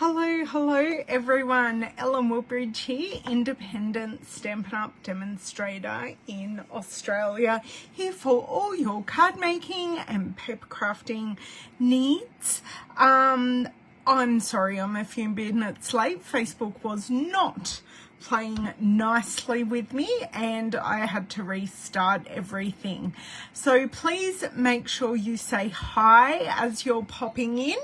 Hello everyone. Ellen Woodbridge here, independent Stampin' Up demonstrator in Australia, here for all your card making and paper crafting needs. I'm sorry I'm a few minutes late. Facebook was not playing nicely with me and I had to restart everything. So please make sure you say hi as you're popping in,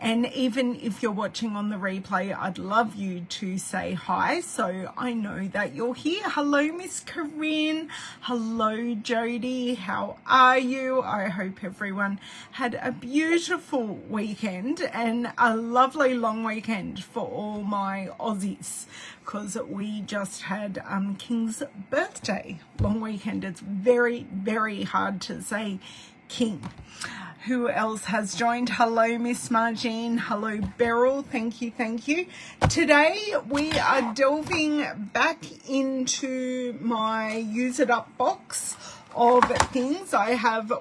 and even if you're watching on the replay, I'd love you to say hi so I know that you're here. Hello Miss Corinne, hello Jody, how are you? I hope everyone had a beautiful weekend and a lovely long weekend for all my Aussies, because we just had King's birthday. Long weekend. It's very hard to say King. Who else has joined? Hello Miss Margine, hello Beryl, thank you. Today we are delving back into my use it up box of things. I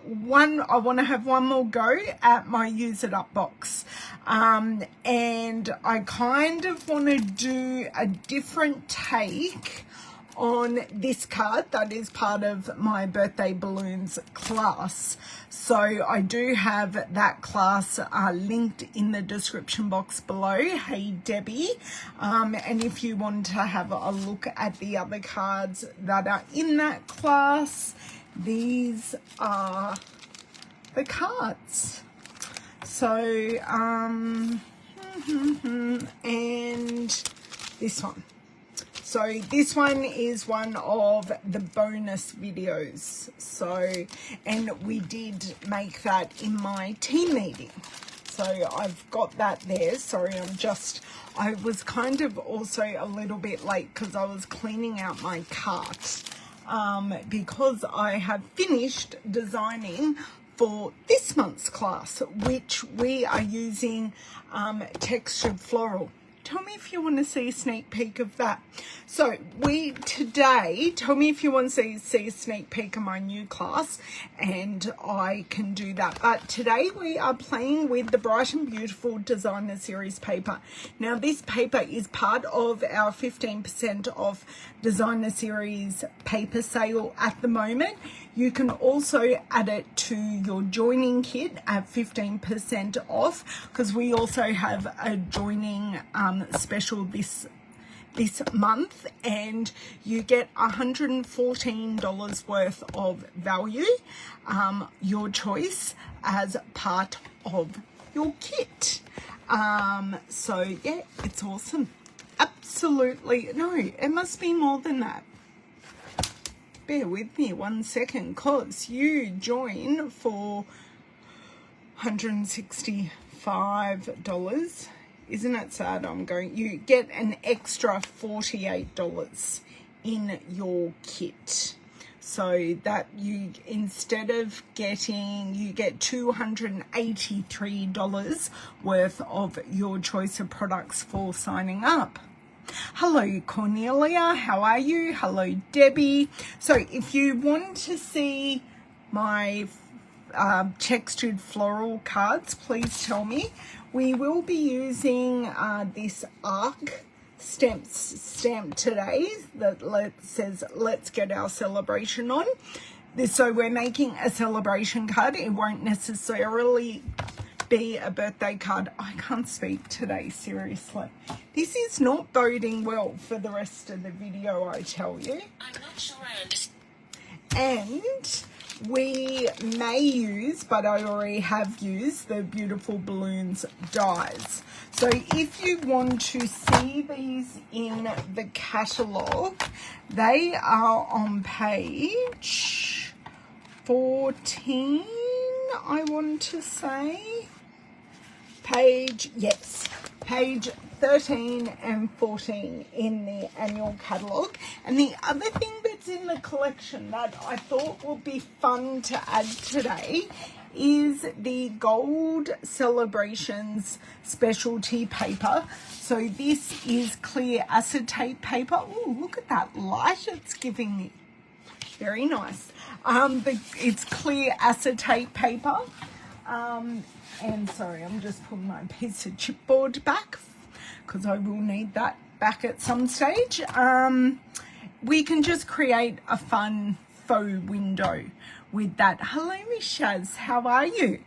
want to have one more go at my use it up box, and I kind of want to do a different take on this card that is part of my birthday balloons class. So I do have that class linked in the description box below. Hey Debbie, and if you want to have a look at the other cards that are in that class, these are the cards. So and this one. So this one is one of the bonus videos. So, and we did make that in my team meeting. So I've got that there. Sorry, I was kind of also a little bit late because I was cleaning out my cart, because I have finished designing for this month's class, which we are using textured floral. Tell me if you want to see a sneak peek of that. So today, tell me if you want to see a sneak peek of my new class, and I can do that. But today we are playing with the Bright and Beautiful Designer Series paper. Now this paper is part of our 15% off Designer Series paper sale at the moment. You can also add it to your joining kit at 15% off, because we also have a joining special this month, and you get $114 worth of value, your choice, as part of your kit. So yeah, it's awesome. Absolutely. No, it must be more than that. Bear with me 1 second, because you join for $165. Isn't it sad? You get an extra $48 in your kit. So that instead of getting, you get $283 worth of your choice of products for signing up. Hello Cornelia, how are you? Hello Debbie. So if you want to see my textured floral cards, please tell me. We will be using this arc stamp today that says let's get our celebration on. So we're making a celebration card. It won't necessarily be a birthday card. I can't speak today, seriously. This is not boding well for the rest of the video, I tell you. I'm not sure I understand. And we may use, but I already have used, the Beautiful Balloons dies. So if you want to see these in the catalogue, they are on page 14, I want to say. Page 13 and 14 in the annual catalogue. And the other thing that's in the collection that I thought would be fun to add today is the Gold Celebrations specialty paper. So this is clear acetate paper. Oh, look at that light it's giving me. Very nice. It's clear acetate paper. And sorry, I'm just putting my piece of chipboard back. because I will need that back at some stage. We can just create a fun faux window with that. Hello, Miss Shaz, how are you?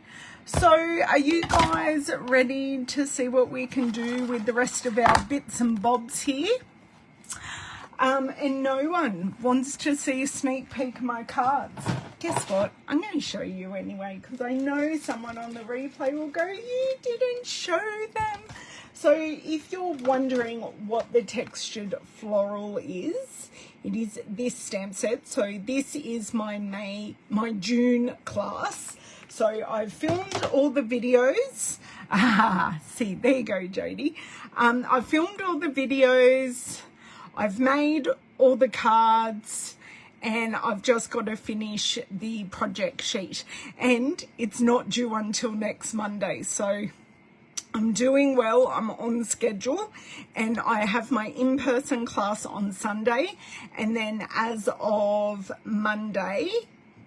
So are you guys ready to see what we can do with the rest of our bits and bobs here? And no one wants to see a sneak peek of my cards. Guess what? I'm going to show you anyway, because I know someone on the replay will go, you didn't show them. So if you're wondering what the textured floral is, it is this stamp set. So this is my June class. So I've filmed all the videos. See, there you go, Jodie. I've filmed all the videos. I've made all the cards, and I've just got to finish the project sheet. And it's not due until next Monday. So I'm doing well, I'm on schedule, and I have my in-person class on Sunday, and then as of Monday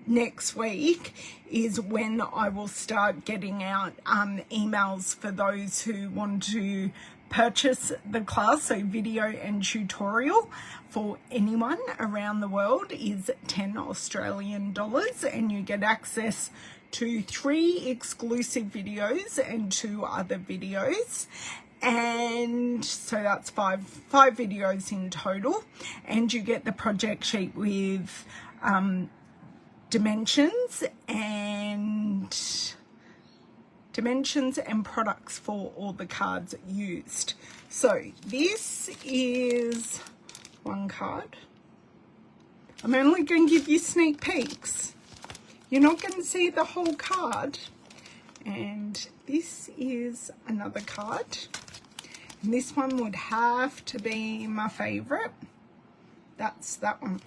next week is when I will start getting out emails for those who want to purchase the class. So video and tutorial for anyone around the world is $10 Australian, and you get access to 3 exclusive videos and 2 other videos, and so that's five videos in total, and you get the project sheet with dimensions and products for all the cards used. So this is one card. I'm only going to give you sneak peeks. You're not going to see the whole card. And this is another card. And this one would have to be my favorite. That's that one.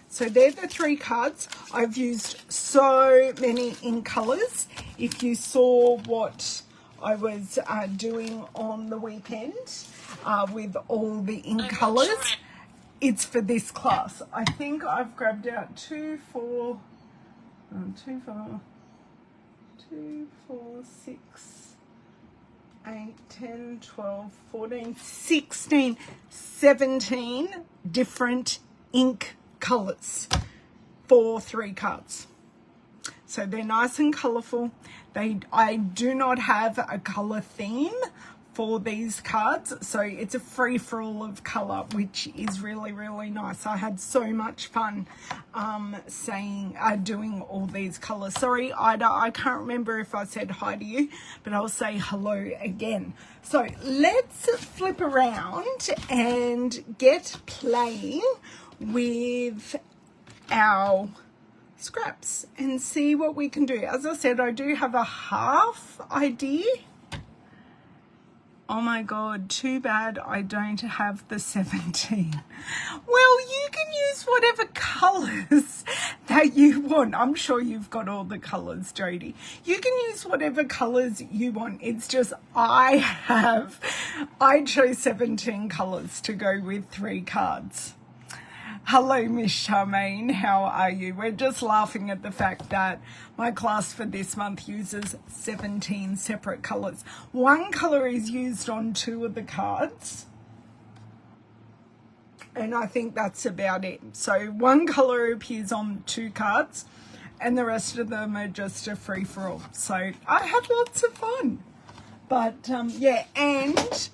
So they're the 3 cards. I've used so many in colors. If you saw what I was doing on the weekend with all the in colors, it's for this class. I think I've grabbed out 2, 4, 6, 8, 10, 12, 14, 16, 17 different ink colors for 3 cards. So they're nice and colorful. I do not have a color theme for these cards, so it's a free-for-all of color, which is really, really nice. I had so much fun doing all these colors. Sorry, Ida, I can't remember if I said hi to you, but I'll say hello again. So let's flip around and get playing with our scraps and see what we can do. As I said, I do have a half idea. Oh my God, too bad I don't have the 17. Well, you can use whatever colors that you want. I'm sure you've got all the colors, Jodie. You can use whatever colors you want. It's just I chose 17 colors to go with 3 cards. Hello, Miss Charmaine, how are you? We're just laughing at the fact that my class for this month uses 17 separate colors. 1 color is used on 2 of the cards, and I think that's about it. So 1 color appears on 2 cards, and the rest of them are just a free-for-all. So I had lots of fun. But yeah, and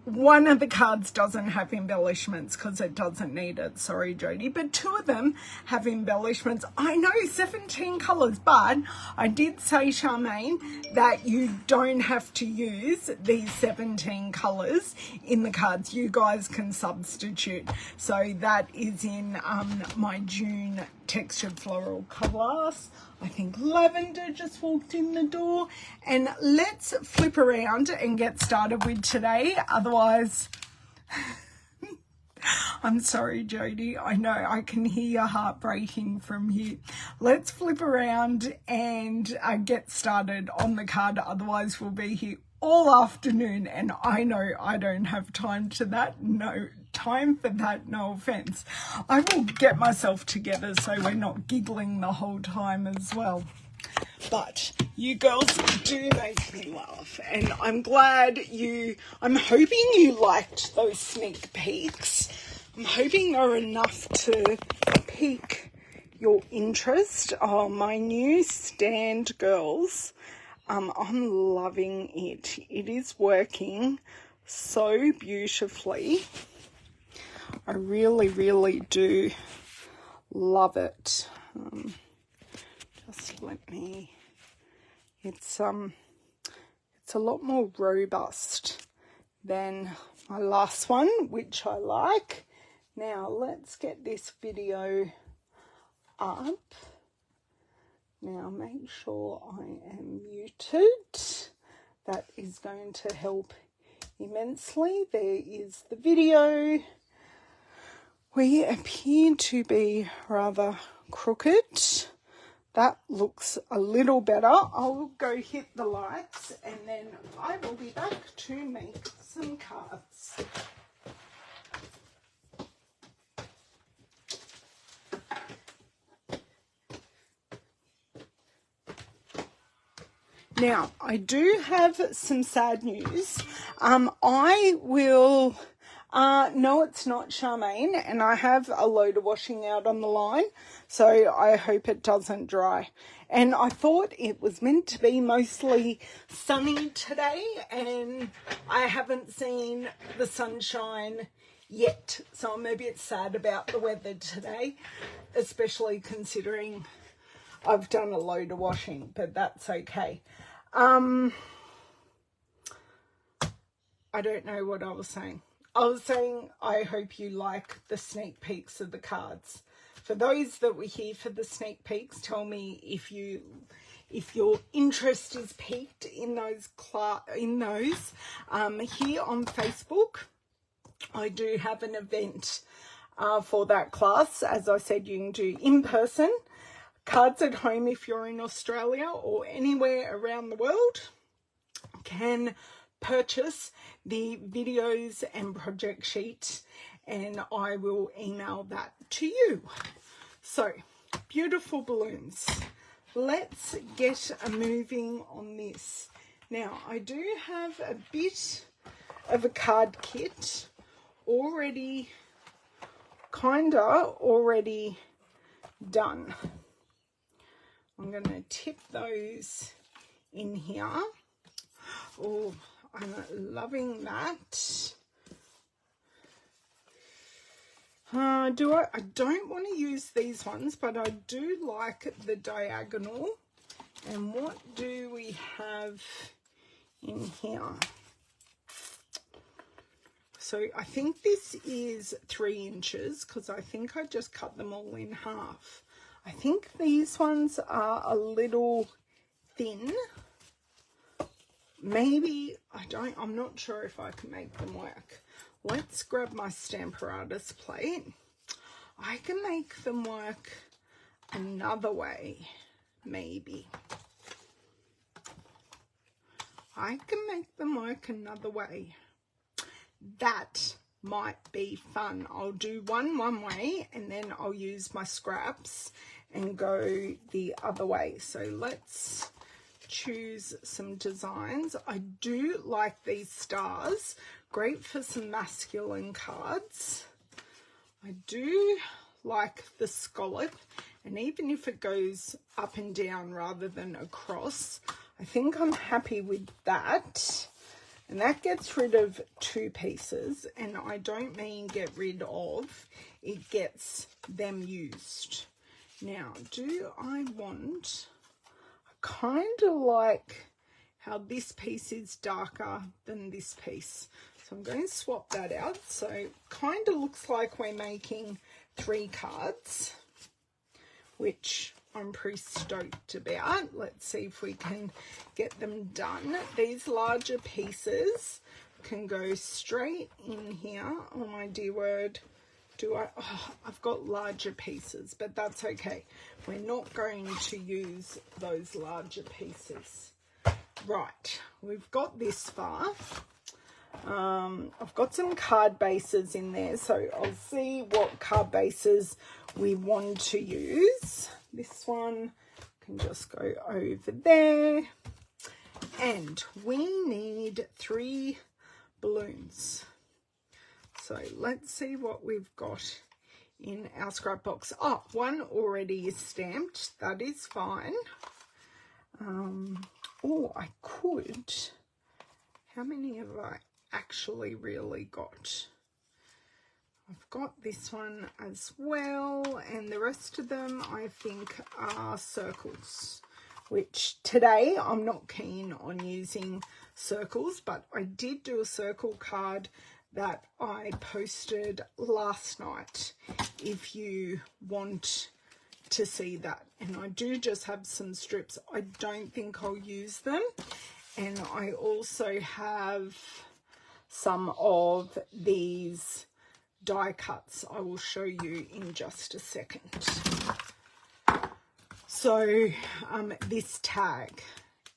1 of the cards doesn't have embellishments because it doesn't need it. Sorry, Jodie. But 2 of them have embellishments. I know, 17 colours, but I did say, Charmaine, that you don't have to use these 17 colours in the cards. You guys can substitute. So that is in my June textured floral class. I think Lavender just walked in the door, and let's flip around and get started with today. Otherwise, I'm sorry, Jodie. I know I can hear your heart breaking from here. Let's flip around and get started on the card. Otherwise, we'll be here all afternoon, and I know I don't have time for that. No offense. I will get myself together so we're not giggling the whole time as well. but you girls do make me laugh, and I'm hoping you liked those sneak peeks. I'm hoping they're enough to pique your interest. Oh, my new stand, girls. I'm loving it. It is working so beautifully. I really, really do love it. Just let me, it's a lot more robust than my last one, which I like. Now let's get this video up. Now make sure I am muted. That is going to help immensely. There is the video. We appear to be rather crooked. That looks a little better. I'll go hit the lights and then I will be back to make some cards. Now, I do have some sad news. I will... no, it's not Charmaine, and I have a load of washing out on the line, so I hope it doesn't dry. And I thought it was meant to be mostly sunny today, and I haven't seen the sunshine yet, so I'm a bit sad about the weather today, especially considering I've done a load of washing, but that's okay. I don't know what I was saying. I was saying I hope you like the sneak peeks of the cards. For those that were here for the sneak peeks, tell me if your interest is piqued in those. Here on Facebook, I do have an event for that class. As I said, you can do in person, cards at home if you're in Australia or anywhere around the world. Can purchase the videos and project sheets and I will email that to you. So, beautiful balloons. Let's get moving on this. Now, I do have a bit of a card kit already done. I'm going to tip those in here. Oh, I'm loving that. I don't want to use these ones, but I do like the diagonal. And what do we have in here? So I think this is 3 inches because I think I just cut them all in half. I think these ones are a little thin. Maybe, I'm not sure if I can make them work. Let's grab my Stamparatus plate. I can make them work another way, maybe. I can make them work another way. That might be fun. I'll do one way and then I'll use my scraps and go the other way. So let's choose some designs. I do like these stars, great for some masculine cards. I do like the scallop, and even if it goes up and down rather than across, I think I'm happy with that. And that gets rid of 2 pieces, and I don't mean get rid of, it gets them used. Now, do I want, kind of like how this piece is darker than this piece, so I'm going to swap that out. So kind of looks like we're making 3 cards, which I'm pretty stoked about. Let's see if we can get them done. These larger pieces can go straight in here. Oh my dear word, I've got larger pieces, but that's okay. We're not going to use those larger pieces. Right, we've got this far. I've got some card bases in there, so I'll see what card bases we want to use. This one, can just go over there. And we need 3 balloons. So let's see what we've got in our scrap box. Oh, one already is stamped. That is fine. Oh, I could. How many have I actually really got? I've got this one as well, and the rest of them I think are circles, which today I'm not keen on using circles, but I did do a circle card that I posted last night if you want to see that. And I do just have some strips. I don't think I'll use them. And I also have some of these die cuts I will show you in just a second. So this tag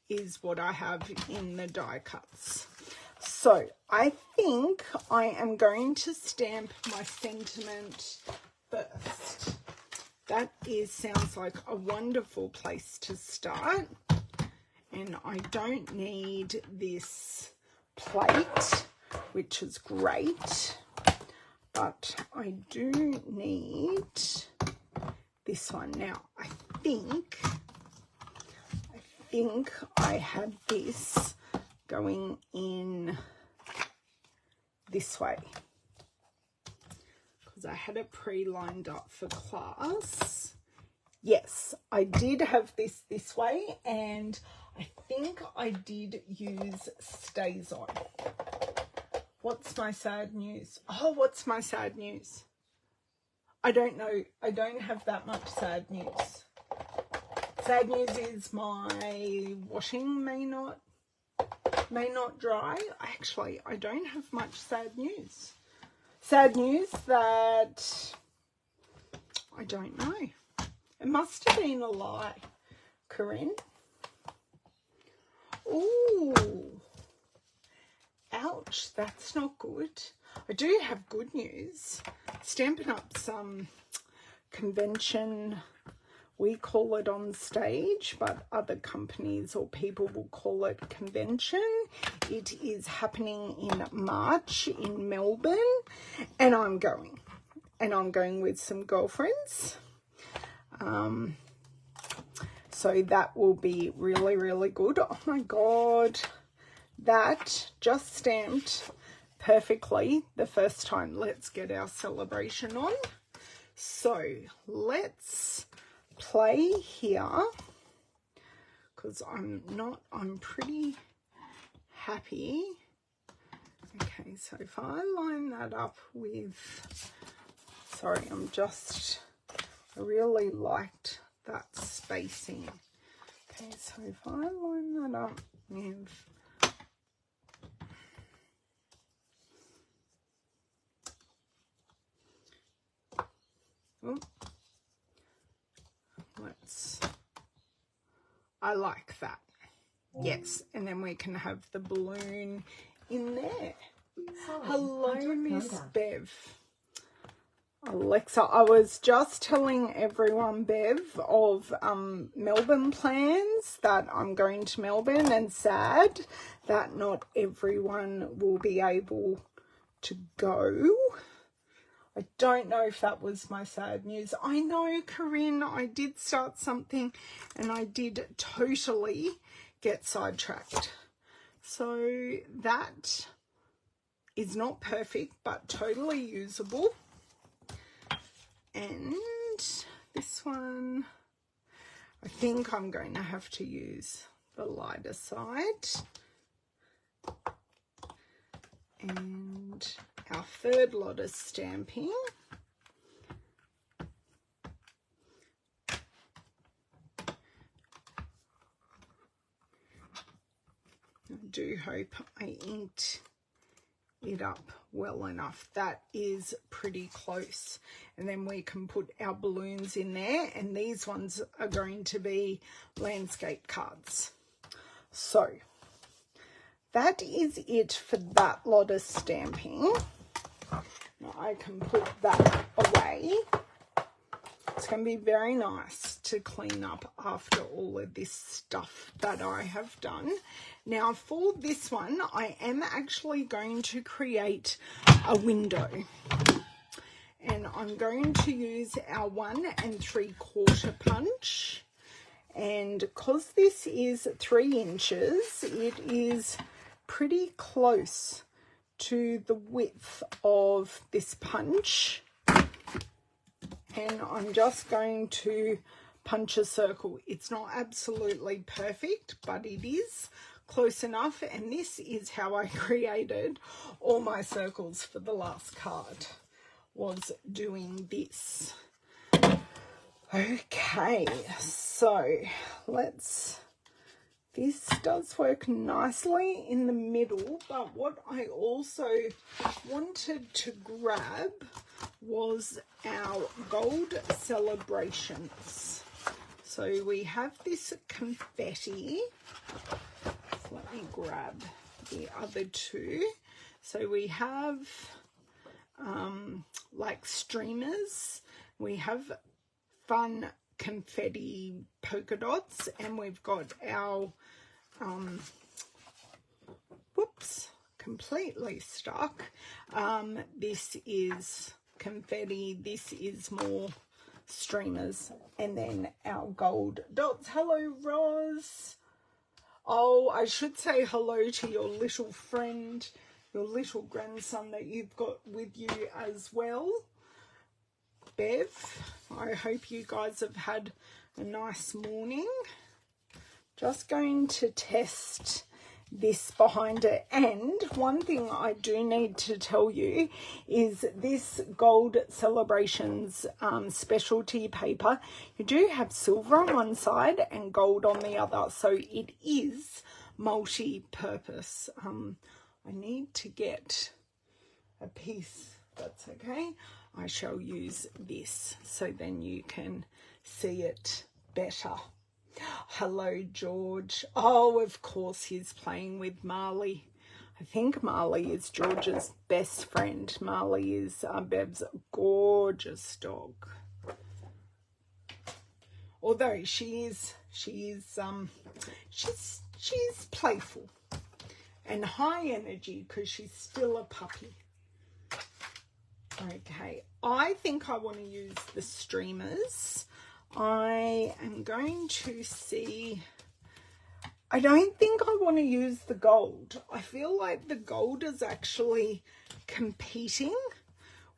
is what I have in the die cuts. So I think I am going to stamp my sentiment first. That sounds like a wonderful place to start. And I don't need this plate, which is great. But I do need this one. Now, I think I had this going in this way because I had it pre-lined up for class. Yes, I did have this way, and I think I did use Stays On. What's my sad news? Oh, what's my sad news? I don't know. I don't have that much sad news. Sad news is my washing may not dry. Actually, I don't have much sad news. Sad news that I don't know. It must have been a lie, Corinne. Ooh. Ouch, that's not good. I do have good news. Stampin' Up's some convention, we call it on stage, but other companies or people will call it convention. It is happening in March in Melbourne, and I'm going. And I'm going with some girlfriends. So that will be really, really good. Oh my God. That just stamped perfectly the first time. Let's get our celebration on. So let's play here because I'm pretty happy. Okay, so if I line that up with, sorry, I really liked that spacing. Okay, so if I line that up with, I like that. Yes, and then we can have the balloon in there. Hello, Miss Bev. Alexa, I was just telling everyone, Bev, of Melbourne plans, that I'm going to Melbourne, and sad that not everyone will be able to go. I don't know if that was my sad news. I know, Corinne, I did start something and I did totally get sidetracked. So that is not perfect, but totally usable. And this one, I think I'm going to have to use the lighter side. And our third lot of stamping. I do hope I inked it up well enough. That is pretty close. And then we can put our balloons in there, and these ones are going to be landscape cards. So that is it for that lot of stamping. Now I can put that away. It's going to be very nice to clean up after all of this stuff that I have done. Now for this one, I am actually going to create a window. And I'm going to use our 1 3/4 punch. And because this is 3 inches, it is pretty close to the width of this punch. And I'm just going to punch a circle. It's not absolutely perfect, but it is close enough. And this is how I created all my circles for the last card, was doing this. Okay, so this does work nicely in the middle, but what I also wanted to grab was our gold celebrations. So we have this confetti. So let me grab the other two. So we have like streamers, we have fun confetti polka dots, and we've got our whoops, completely stuck. This is confetti, this is more streamers, and then our gold dots. Hello, Roz. Oh, I should say hello to your little friend, your little grandson that you've got with you as well, Bev. I hope you guys have had a nice morning. Just going to test this behind it. And one thing I do need to tell you is this Gold Celebrations specialty paper, you do have silver on one side and gold on the other, so it is multi-purpose. I need to get a piece, that's okay. I shall use this so then you can see it better. Hello, George. Oh, of course he's playing with Marley. I think Marley is George's best friend. Marley is Bev's gorgeous dog. Although she's playful and high energy because she's still a puppy. Okay, I think I want to use the streamers. I am going to see, I don't think I want to use the gold. I feel like the gold is actually competing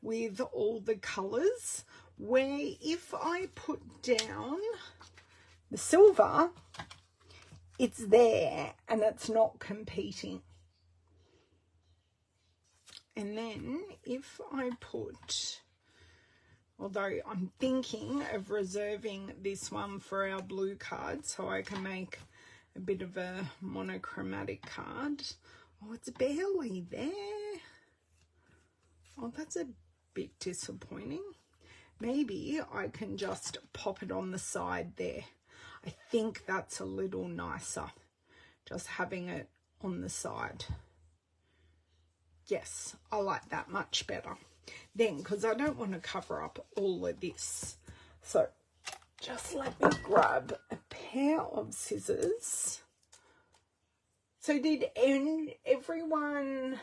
with all the colours, where if I put down the silver, it's there and it's not competing. And then if I put, although I'm thinking of reserving this one for our blue card so I can make a bit of a monochromatic card. Oh, it's barely there. Oh, that's a bit disappointing. Maybe I can just pop it on the side there. I think that's a little nicer, just having it on the side. Yes, I like that much better. Then, because I don't want to cover up all of this. So, just let me grab a pair of scissors. So, did everyone...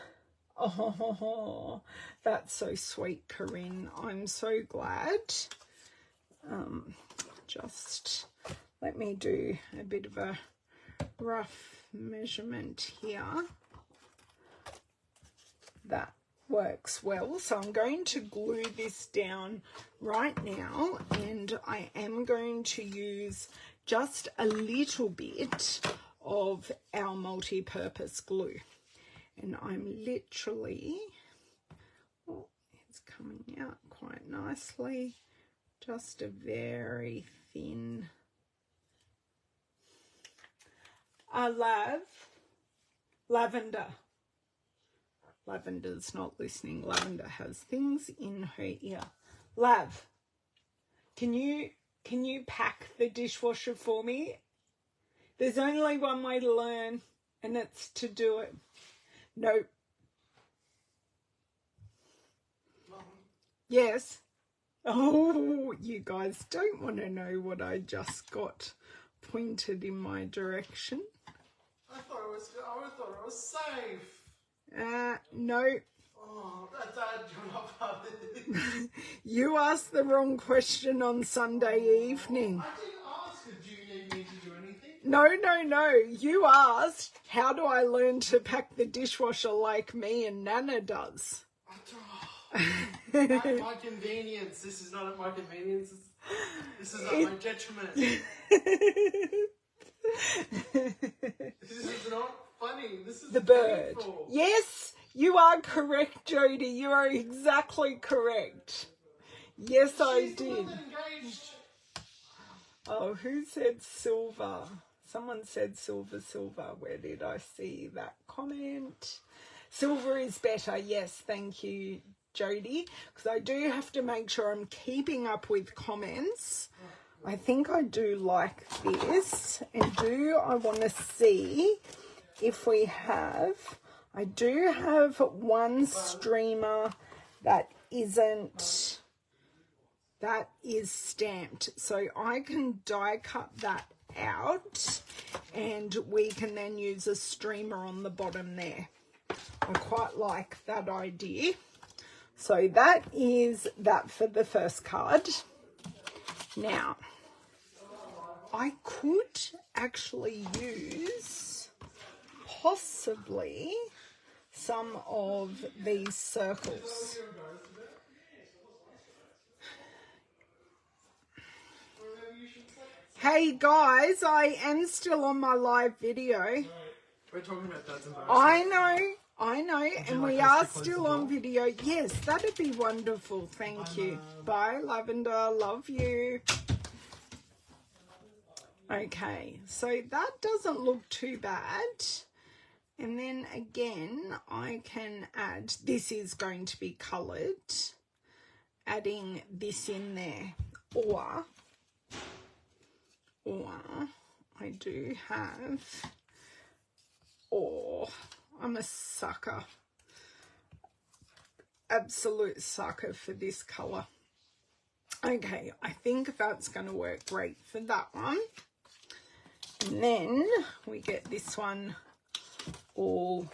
Oh, that's so sweet, Corinne. I'm so glad. Just let me do a bit of a rough measurement here. That works well. So I'm going to glue this down right now, and I am going to use just a little bit of our multi-purpose glue. And I'm literally, oh, it's coming out quite nicely, just a very thin, lavender. Lavender's not listening. Lavender has things in her ear. Lav, can you pack the dishwasher for me? There's only one way to learn, and it's to do it. No. Mom. Yes. Oh, you guys don't want to know what I just got pointed in my direction. I thought it was safe. No. Oh, Dad, you're not part of this. You asked the wrong question on Sunday evening. I didn't ask her, do you need me to do anything? No. You asked, how do I learn to pack the dishwasher like me and Nana does? At my convenience. This is not at my convenience. This is at my detriment. This is not funny. This is The bird. painful. Yes, you are correct, Jody. You are exactly correct. Yes, I She's the one did. that engaged. Oh, who said silver? Someone said silver. Where did I see that comment? Silver is better. Yes, thank you, Jody. Because I do have to make sure I'm keeping up with comments. I think I do like this. And do I want to see if we have... I do have one streamer that isn't... That is stamped, so I can die cut that out and we can then use a streamer on the bottom there. I quite like that idea. So that is that for the first card. Now, I could actually use possibly some of these circles. Hey guys, I am still on my live video. We're talking about Dad's embarrassment. I know, and we are still on video. Yes, that'd be wonderful. Thank you. Bye, Lavender. Love you. Okay, so that doesn't look too bad. And then again, I can add, this is going to be coloured, adding this in there. Or I do have, I'm a sucker, absolute sucker for this colour. Okay, I think that's going to work great for that one. And then we get this one all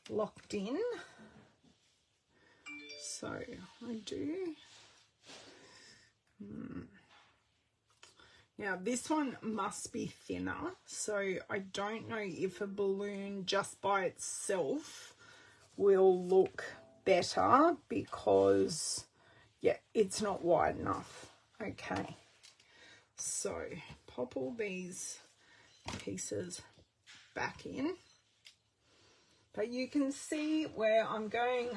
locked in. So I do... Now, this one must be thinner, so I don't know if a balloon just by itself will look better because, yeah, it's not wide enough. Okay, so pop all these pieces back in. But you can see where I'm going.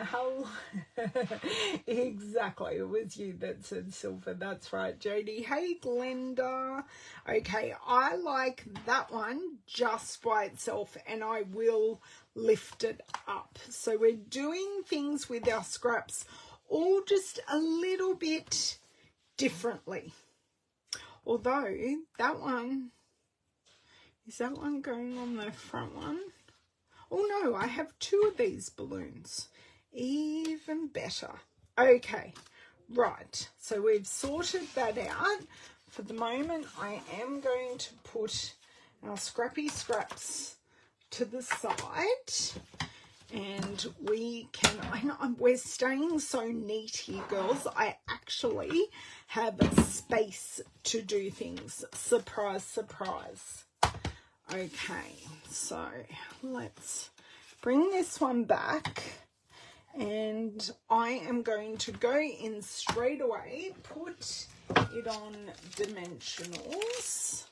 Exactly, it was you that said silver. That's right, Jody. Hey, Glenda. Okay, I like that one just by itself, and I will lift it up. So we're doing things with our scraps all just a little bit differently. Although that one, is that one going on the front one? Oh no, I have two of these balloons. Even better. Okay, right. So we've sorted that out. For the moment, I am going to put our scrappy scraps to the side. And we can, we're staying so neat here, girls. I actually have a space to do things. Surprise, surprise. Okay, so let's bring this one back, and I am going to go in straight away, put it on dimensionals,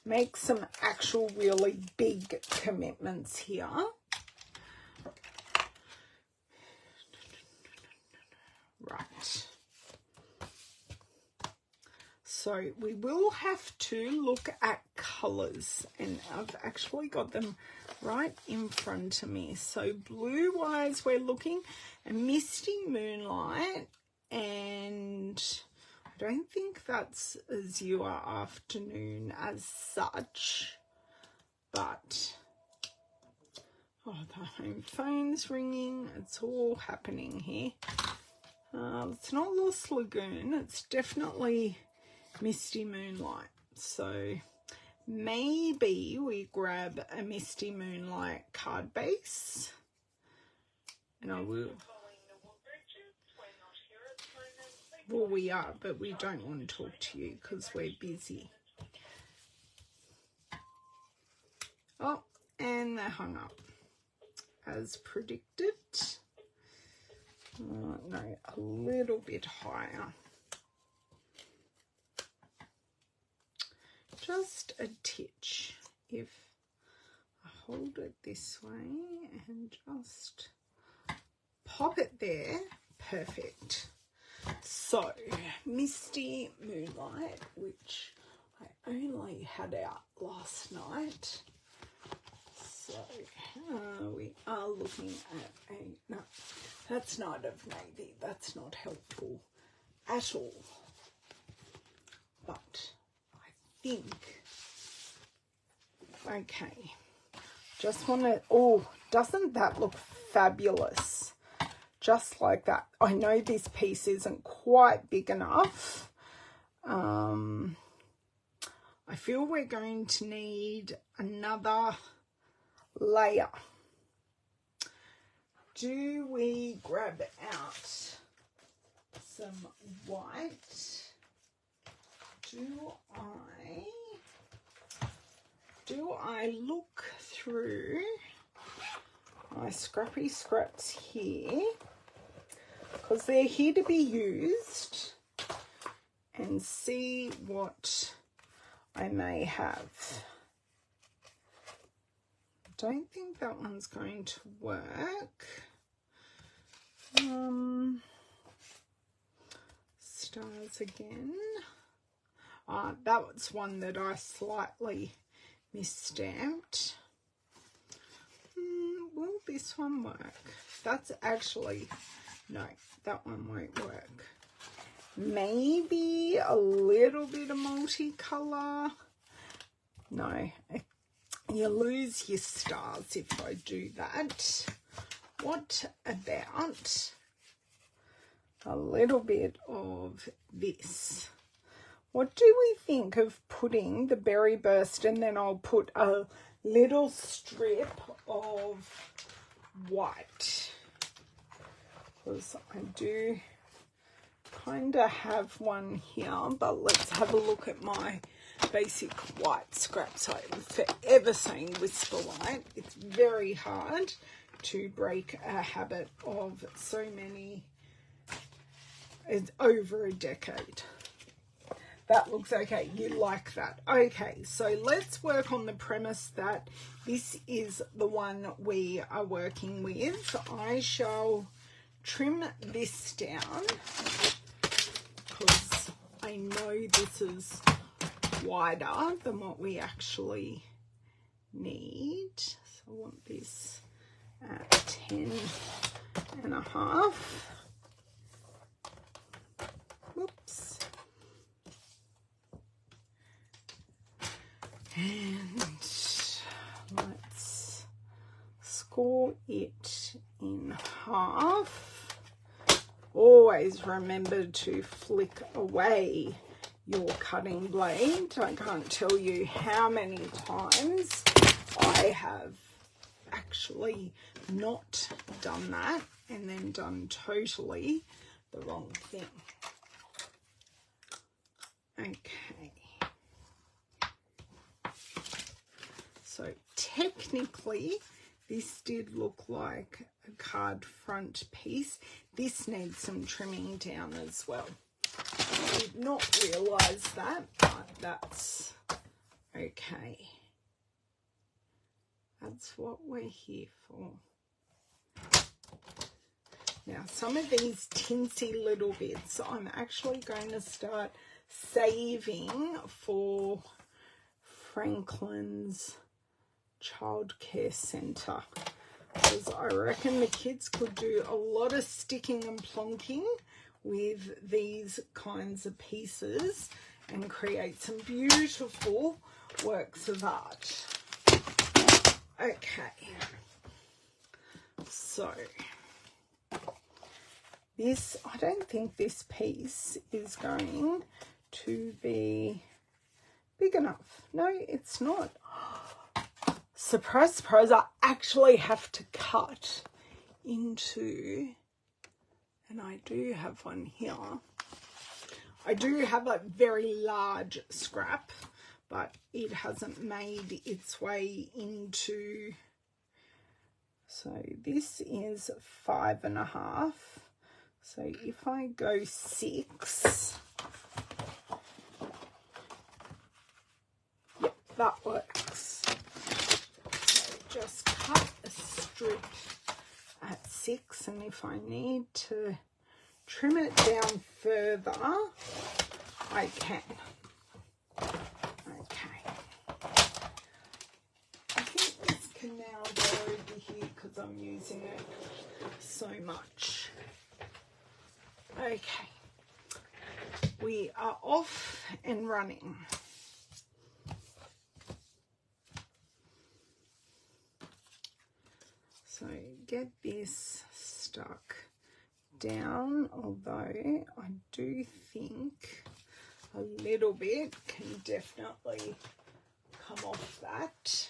make some actual really big commitments here. Right. So we will have to look at colours, and I've actually got them right in front of me. So blue wise we're looking at Misty Moonlight, and I don't think that's Azure Afternoon as such, but oh, the home phone's ringing. It's all happening here. It's not Lost Lagoon, it's definitely Misty Moonlight. So maybe we grab a Misty Moonlight card base, and I will. Well, we are, but we don't want to talk to you because we're busy. Oh, and they hung up as predicted. No, a little bit higher. Just a titch. If I hold it this way and just pop it there, perfect. So, Misty Moonlight, which I only had out last night. So, we are looking at a, no, that's Night of Navy. That's not helpful at all. But I think, okay, just want to, oh, doesn't that look fabulous? Just like that. I know this piece isn't quite big enough. I feel we're going to need another layer. Do we grab out some white? Do I look through my scrappy scraps here, because they're here to be used, and see what I may have? Don't think that one's going to work. Stars again. That was one that I slightly misstamped. Will this one work? That's actually, no, that one won't work. Maybe a little bit of multicolor. No, you lose your stars if I do that. What about a little bit of this? What do we think of putting the berry burst, and then I'll put a little strip of white, because I do kind of have one here, but let's have a look at my basic white scraps. I'm forever saying whisper white. It's very hard to break a habit of so many. It's over a decade. That looks okay. You like that. Okay, so let's work on the premise that this is the one we are working with. I shall trim this down because I know this is wider than what we actually need. So I want this at 10.5. Whoops. And let's score it in half. Always remember to flick away your cutting blade. I can't tell you how many times I have actually not done that and then done totally the wrong thing. Okay. So technically, this did look like a card front piece. This needs some trimming down as well. I did not realise that, but that's okay. That's what we're here for. Now, some of these tinsy little bits I'm actually going to start saving for Franklin's childcare centre, because I reckon the kids could do a lot of sticking and plonking with these kinds of pieces and create some beautiful works of art. Okay, so this, I don't think this piece is going to be big enough. No, it's not. Surprise, surprise, I actually have to cut into, and I do have one here. I do have a very large scrap, but it hasn't made its way into, so this is 5.5. So if I go 6, yep, that works. So just cut a strip at 6, and if I need to trim it down further, I can. Okay. I think this can now go over here because I'm using it so much. Okay. We are off and running. So get this stuck down, although I do think a little bit can definitely come off that.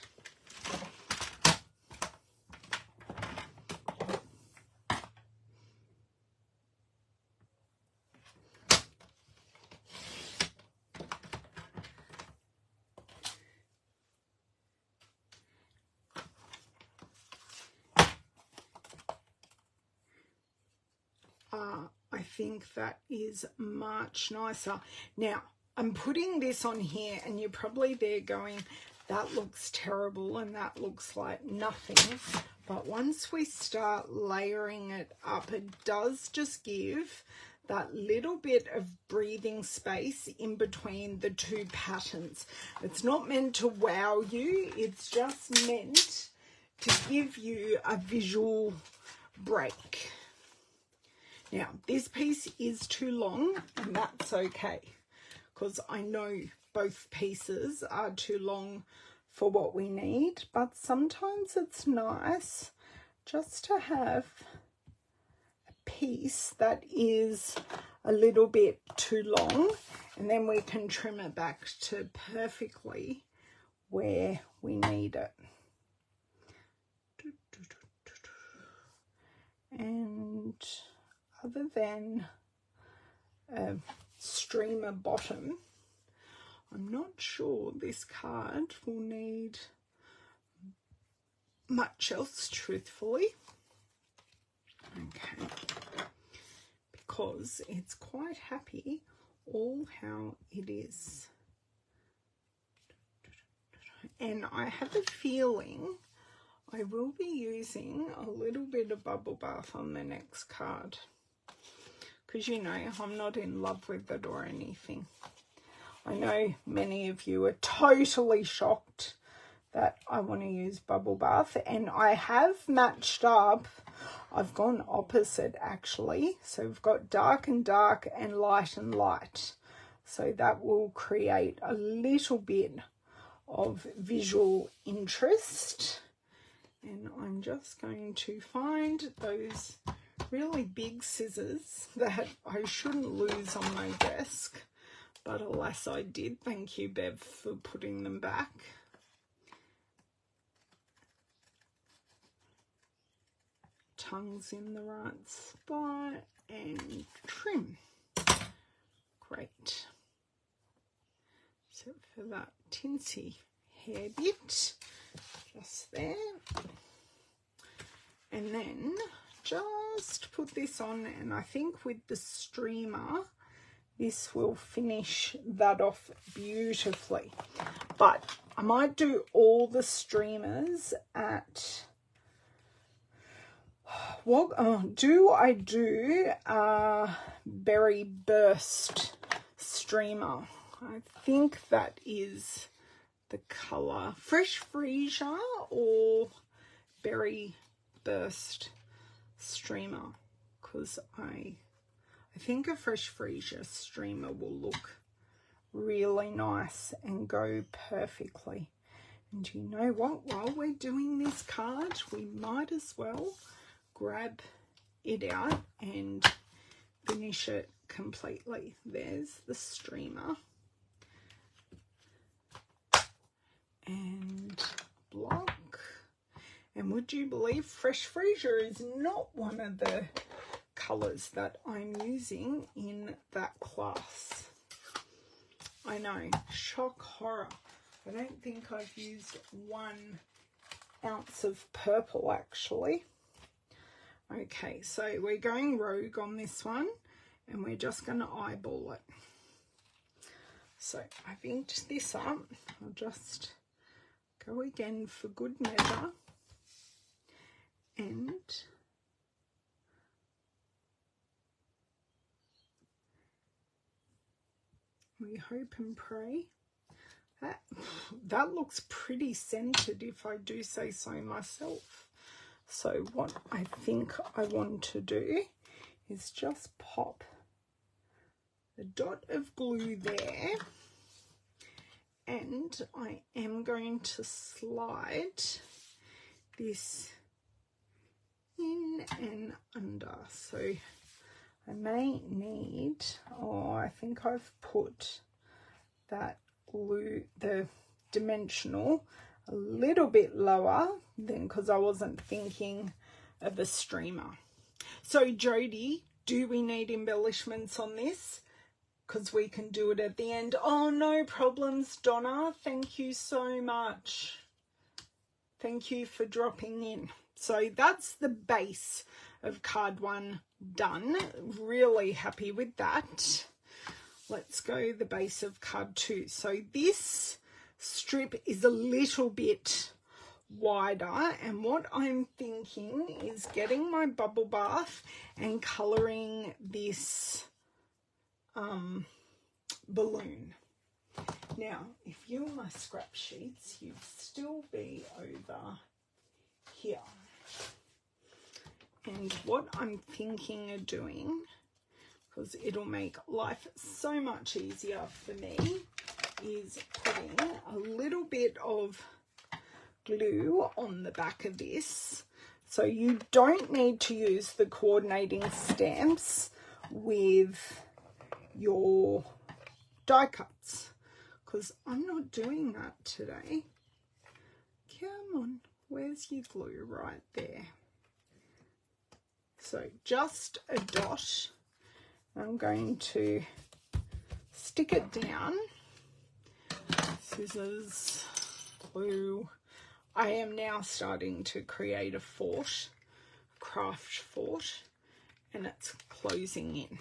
I think that is much nicer. Now, I'm putting this on here and you're probably there going, that looks terrible and that looks like nothing. But once we start layering it up, it does just give that little bit of breathing space in between the two patterns. It's not meant to wow you, it's just meant to give you a visual break. Now, this piece is too long, and that's okay, because I know both pieces are too long for what we need, but sometimes it's nice just to have a piece that is a little bit too long, and then we can trim it back to perfectly where we need it. And other than a streamer bottom, I'm not sure this card will need much else, truthfully. Okay, because it's quite happy all how it is. And I have a feeling I will be using a little bit of bubble bath on the next card, because you know I'm not in love with it or anything. I know many of you are totally shocked that I want to use bubble bath, and I have matched up. I've gone opposite actually, so we've got dark and dark and light and light, so that will create a little bit of visual interest. And I'm just going to find those really big scissors that I shouldn't lose on my desk, but alas I did. Thank you, Bev, for putting them back. Tongues in the right spot and trim. Great. So for that tinsy hair bit, just there. And then just put this on, and I think with the streamer this will finish that off beautifully. But I might do all the streamers at what I do a berry burst streamer. I think that is the colour Fresh Freesia or Berry Burst streamer, because I think a Fresh Freesia streamer will look really nice and go perfectly. And you know what, while we're doing this card, we might as well grab it out and finish it completely. There's the streamer. And block. And would you believe Fresh Freesia is not one of the colours that I'm using in that class. I know, shock horror. I don't think I've used 1 ounce of purple actually. Okay, so we're going rogue on this one and we're just going to eyeball it. So I've inked this up. I'll just go again for good measure and we hope and pray. That looks pretty centered if I do say so myself. So what I think I want to do is just pop a dot of glue there, and I am going to slide this in and under. So I may need, oh, I think I've put that glue, the dimensional, a little bit lower than, because I wasn't thinking of a streamer. So Jody, do we need embellishments on this? Because we can do it at the end. Oh, no problems, Donna. Thank you so much. Thank you for dropping in. So that's the base of card 1 done. Really happy with that. Let's go the base of card 2. So this strip is a little bit wider, and what I'm thinking is getting my bubble bath and colouring this balloon. Now, if you were my scrap sheets, you'd still be over here. And what I'm thinking of doing, because it'll make life so much easier for me, is putting a little bit of glue on the back of this. So you don't need to use the coordinating stamps with your die cuts, because I'm not doing that today. Come on, where's your glue? Right there. So just a dot. I'm going to stick it down. Scissors, glue. I am now starting to create a fort, craft fort, and it's closing in.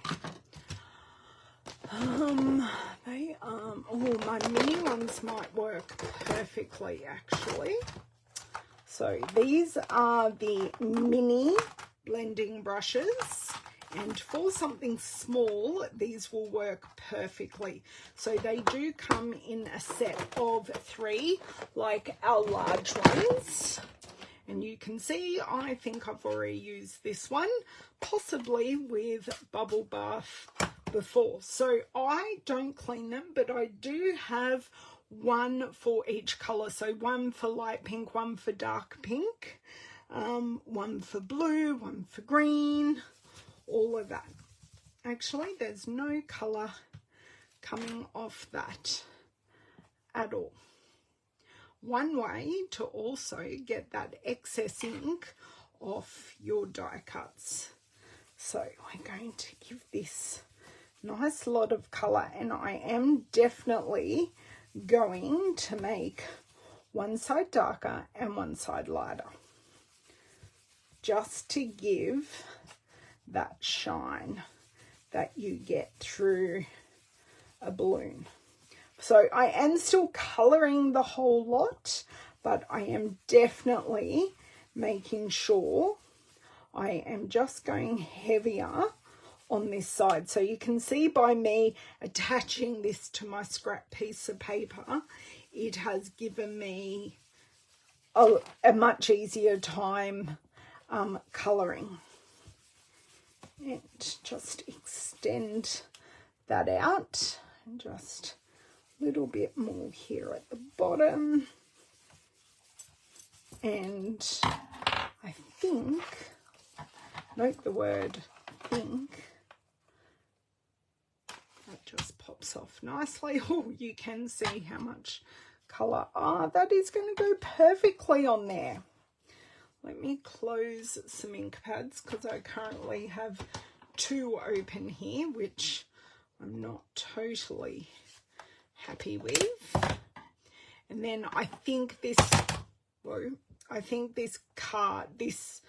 Oh, my mini ones might work perfectly actually. So these are the mini blending brushes, and for something small these will work perfectly. So they do come in a set of 3 like our large ones, and you can see I think I've already used this one, possibly with bubble bath before. So I don't clean them, but I do have one for each color. So one for light pink, one for dark pink, one for blue, one for green, all of that. Actually, there's no color coming off that at all. One way to also get that excess ink off your die cuts. So I'm going to give this nice lot of color, and I am definitely going to make one side darker and one side lighter, just to give that shine that you get through a balloon. So I am still coloring the whole lot, but I am definitely making sure I am just going heavier on this side. So you can see by me attaching this to my scrap piece of paper, it has given me a much easier time colouring. And just extend that out, and just a little bit more here at the bottom. And I think, note the word think, comes off nicely. Oh, you can see how much colour. Ah, that is going to go perfectly on there. Let me close some ink pads because I currently have 2 open here, which I'm not totally happy with. And then I think this, whoa, I think this card, this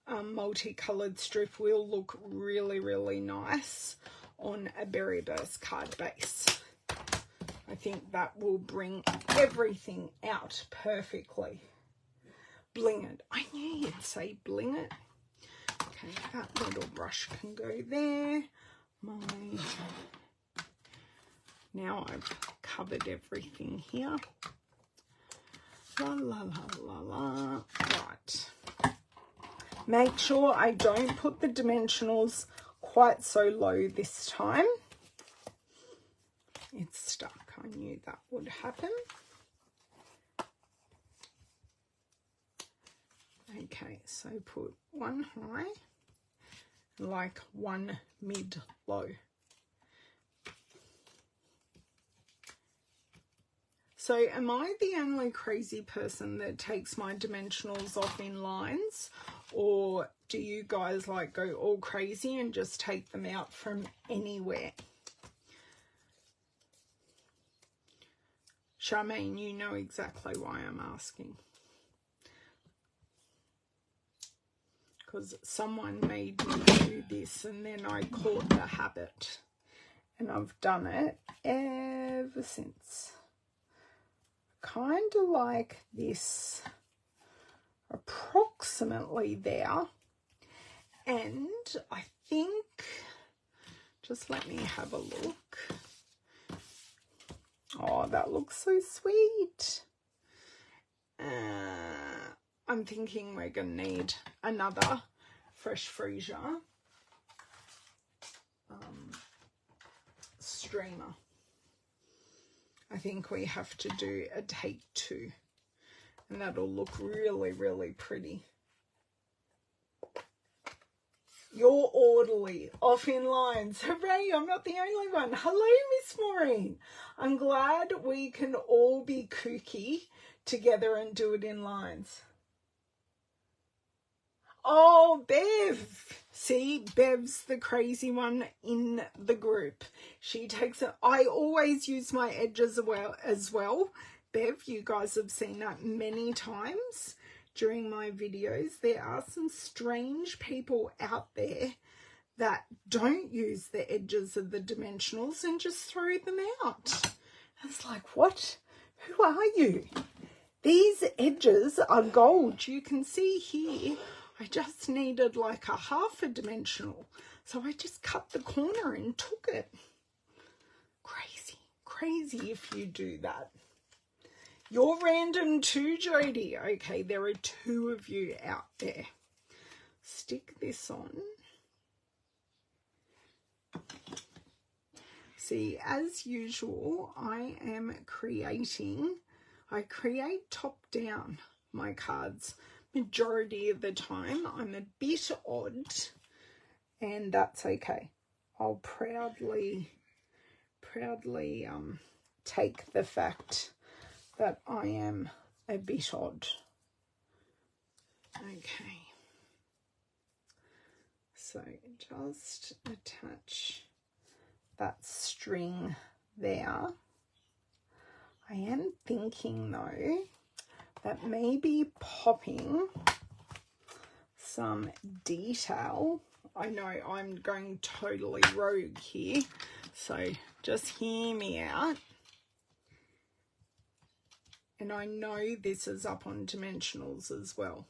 multicoloured strip will look really, really nice on a Berry Burst card base. I think that will bring everything out perfectly. Bling it. I knew you'd say bling it. Okay, that little brush can go there. Now I've covered everything here. La la la la la. Right. Make sure I don't put the dimensionals quite so low this time. It's stuck. I knew that would happen. Okay, so put 1 high, like 1 mid-low. So am I the only crazy person that takes my dimensionals off in lines, or do you guys like go all crazy and just take them out from anywhere? Charmaine, you know exactly why I'm asking. Because someone made me do this and then I caught the habit. And I've done it ever since. Kind of like this, approximately there. And I think, just let me have a look. Oh, that looks so sweet. I'm thinking we're going to need another Fresh Freesia streamer. I think we have to do a take 2, and that'll look really, really pretty. You're orderly, off in lines. Hooray, I'm not the only one. Hello, Miss Maureen. I'm glad we can all be kooky together and do it in lines. Oh, Bev. See, Bev's the crazy one in the group. She takes it. I always use my edges as well. Bev, you guys have seen that many times during my videos. There are some strange people out there that don't use the edges of the dimensionals and just throw them out. It's like, what? Who are you? These edges are gold. You can see here, I just needed like a half a dimensional. So I just cut the corner and took it. Crazy, crazy if you do that. You're random too, Jodie. Okay, there are 2 of you out there. Stick this on. See, as usual, I create top down my cards. Majority of the time, I'm a bit odd, and that's okay. I'll proudly take the fact that I am a bit odd. Okay. So just attach that string there. I am thinking though that maybe popping some detail. I know I'm going totally rogue here, so just hear me out. And I know this is up on dimensionals as well.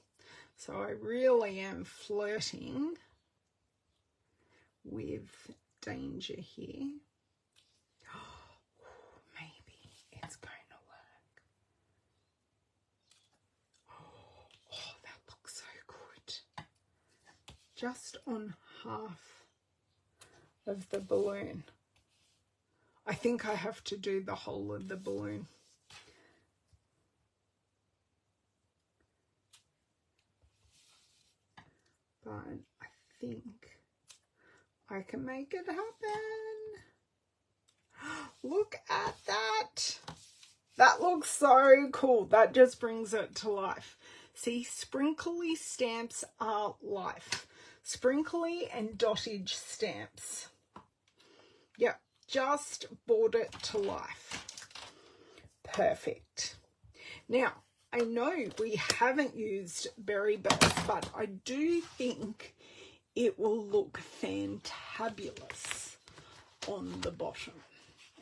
So I really am flirting with danger here. Maybe it's going to work. Oh, that looks so good. Just on half of the balloon. I think I have to do the whole of the balloon. But I think I can make it happen. Look at that. That looks so cool. That just brings it to life. See, sprinkly stamps are life. Sprinkly and dottage stamps. Yep, just brought it to life. Perfect. Now, I know we haven't used berry bells, but I do think it will look fantabulous on the bottom.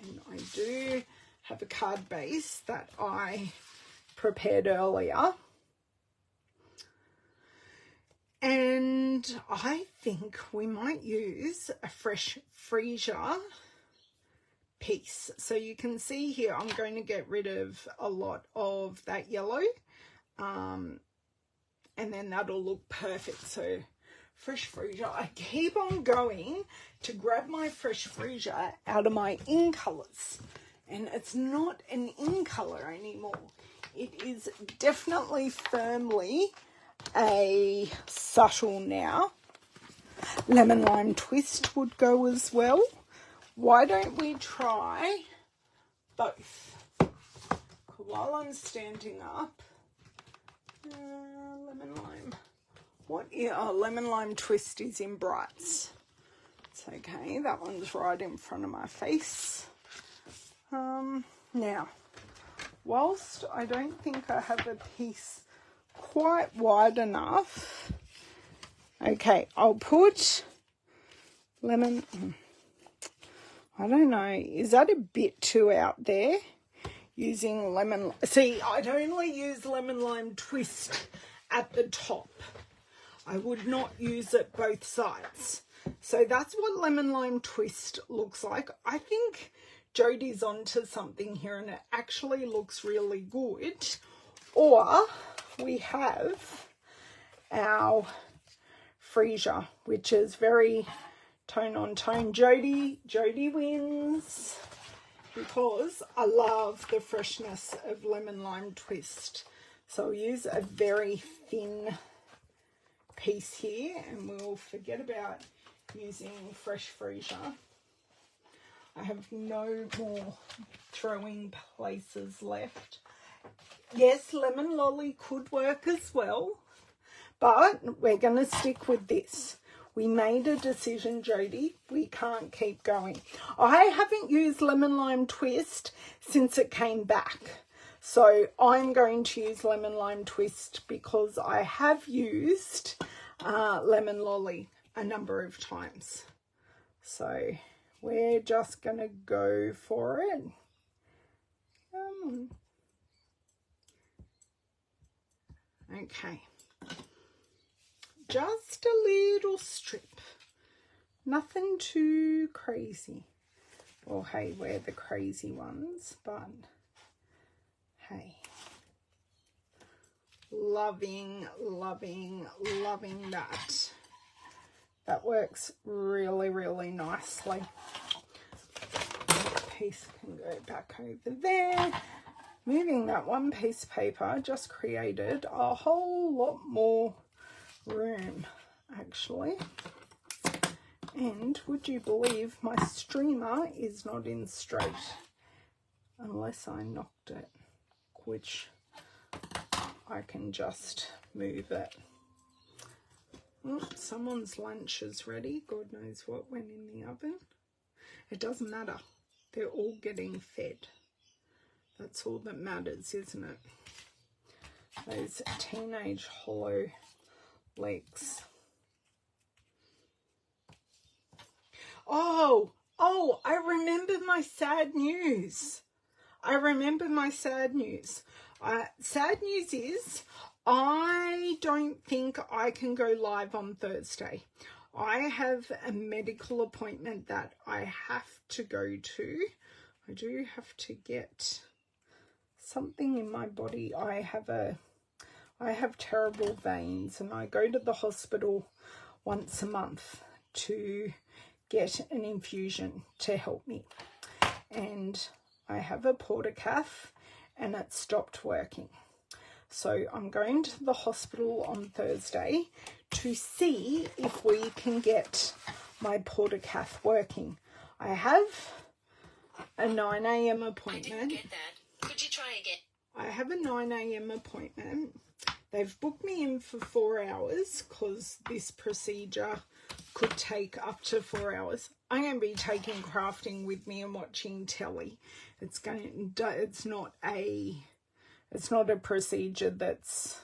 And I do have a card base that I prepared earlier. And I think we might use a fresh freesia piece. So you can see here, I'm going to get rid of a lot of that yellow. And then that'll look perfect. So fresh freesia. I keep on going to grab my fresh freesia out of my in colours. And it's not an in colour anymore. It is definitely firmly a subtle now. Lemon lime twist would go as well. Why don't we try both? While I'm standing up, lemon lime. What? Lemon lime twist is in brights. It's okay. That one's right in front of my face. Now, whilst I don't think I have a piece quite wide enough, okay, I'll put lemon. I don't know, is that a bit too out there? Using lemon, see, I'd only use lemon lime twist at the top. I would not use it both sides. So that's what lemon lime twist looks like. I think Jodie's onto something here and it actually looks really good. Or we have our freesia, which is very tone on tone. Jodie wins because I love the freshness of lemon lime twist. So I'll use a very thin piece here and we'll forget about using fresh freesia. I have no more throwing places left. Yes, lemon lolly could work as well, but we're going to stick with this. We made a decision, Jodie. We can't keep going. I haven't used lemon lime twist since it came back. So I'm going to use lemon lime twist because I have used lemon lolly a number of times. So we're just going to go for it. Okay. Just a little strip. Nothing too crazy. Well, hey, we're the crazy ones, but hey. Loving, loving, loving that. That works really, really nicely. Piece can go back over there. Moving that one piece of paper just created a whole lot more room, actually. And would you believe my streamer is not in straight unless I knocked it, which I can just move it. Oh, someone's lunch is ready. God knows what went in the oven. It doesn't matter. They're all getting fed. That's all that matters, isn't it? Those teenage hollow legs. Oh, I remember my sad news. Sad news is I don't think I can go live on Thursday. I have a medical appointment that I have to go to. I do have to get something in my body. I have terrible veins and I go to the hospital once a month to get an infusion to help me. And I have a portacath and it stopped working. So I'm going to the hospital on Thursday to see if we can get my portacath working. I have a 9 a.m. I appointment. didn't get that. Could you try again? I have a 9 a.m. appointment. They've booked me in for 4 hours because this procedure could take up to 4 hours. I'm going to be taking crafting with me and watching telly. It's not a procedure that's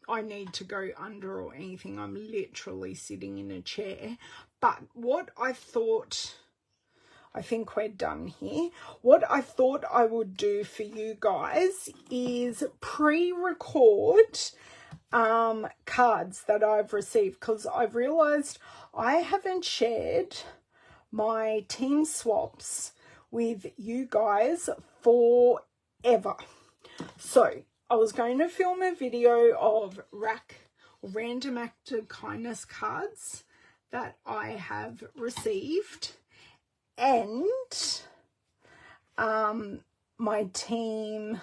I need to go under or anything. I'm literally sitting in a chair. But what I think we're done here. What I thought I would do for you guys is pre-record cards that I've received, because I've realized I haven't shared my team swaps with you guys forever. So I was going to film a video of random act of kindness cards that I have received, and my team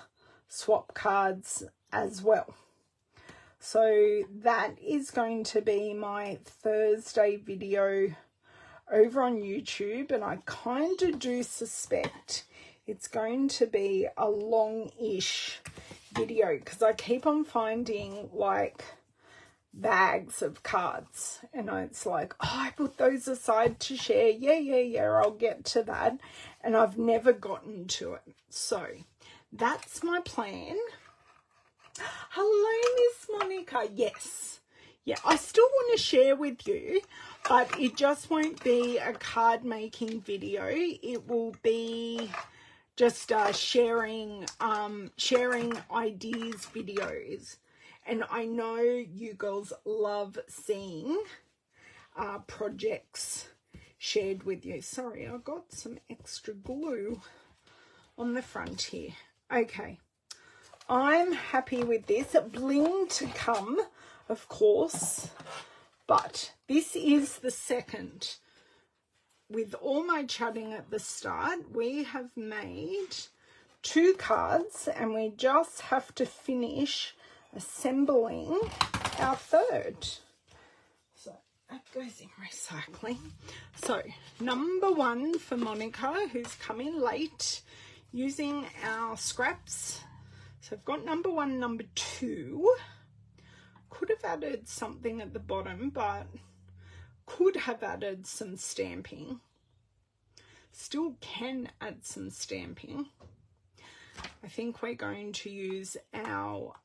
swap cards as well. So that is going to be my Thursday video over on YouTube, and I kind of do suspect it's going to be a long-ish video because I keep on finding like bags of cards, and it's like, oh, I put those aside to share. Yeah, I'll get to that, and I've never gotten to it. So that's my plan. Hello, Miss Monica. Yes. Yeah, I still want to share with you, but it just won't be a card making video. It will be just sharing ideas videos. And I know you girls love seeing projects shared with you. Sorry, I got some extra glue on the front here. Okay. I'm happy with this. Bling to come, of course, but this is the second. With all my chatting at the start, we have made 2 cards, and we just have to finish assembling our third. So that goes in recycling. So number 1 for Monica, who's come in late, using our scraps. So I've got number 1, number 2. Could have added something at the bottom, but could have added some stamping. Still can add some stamping. I think we're going to use our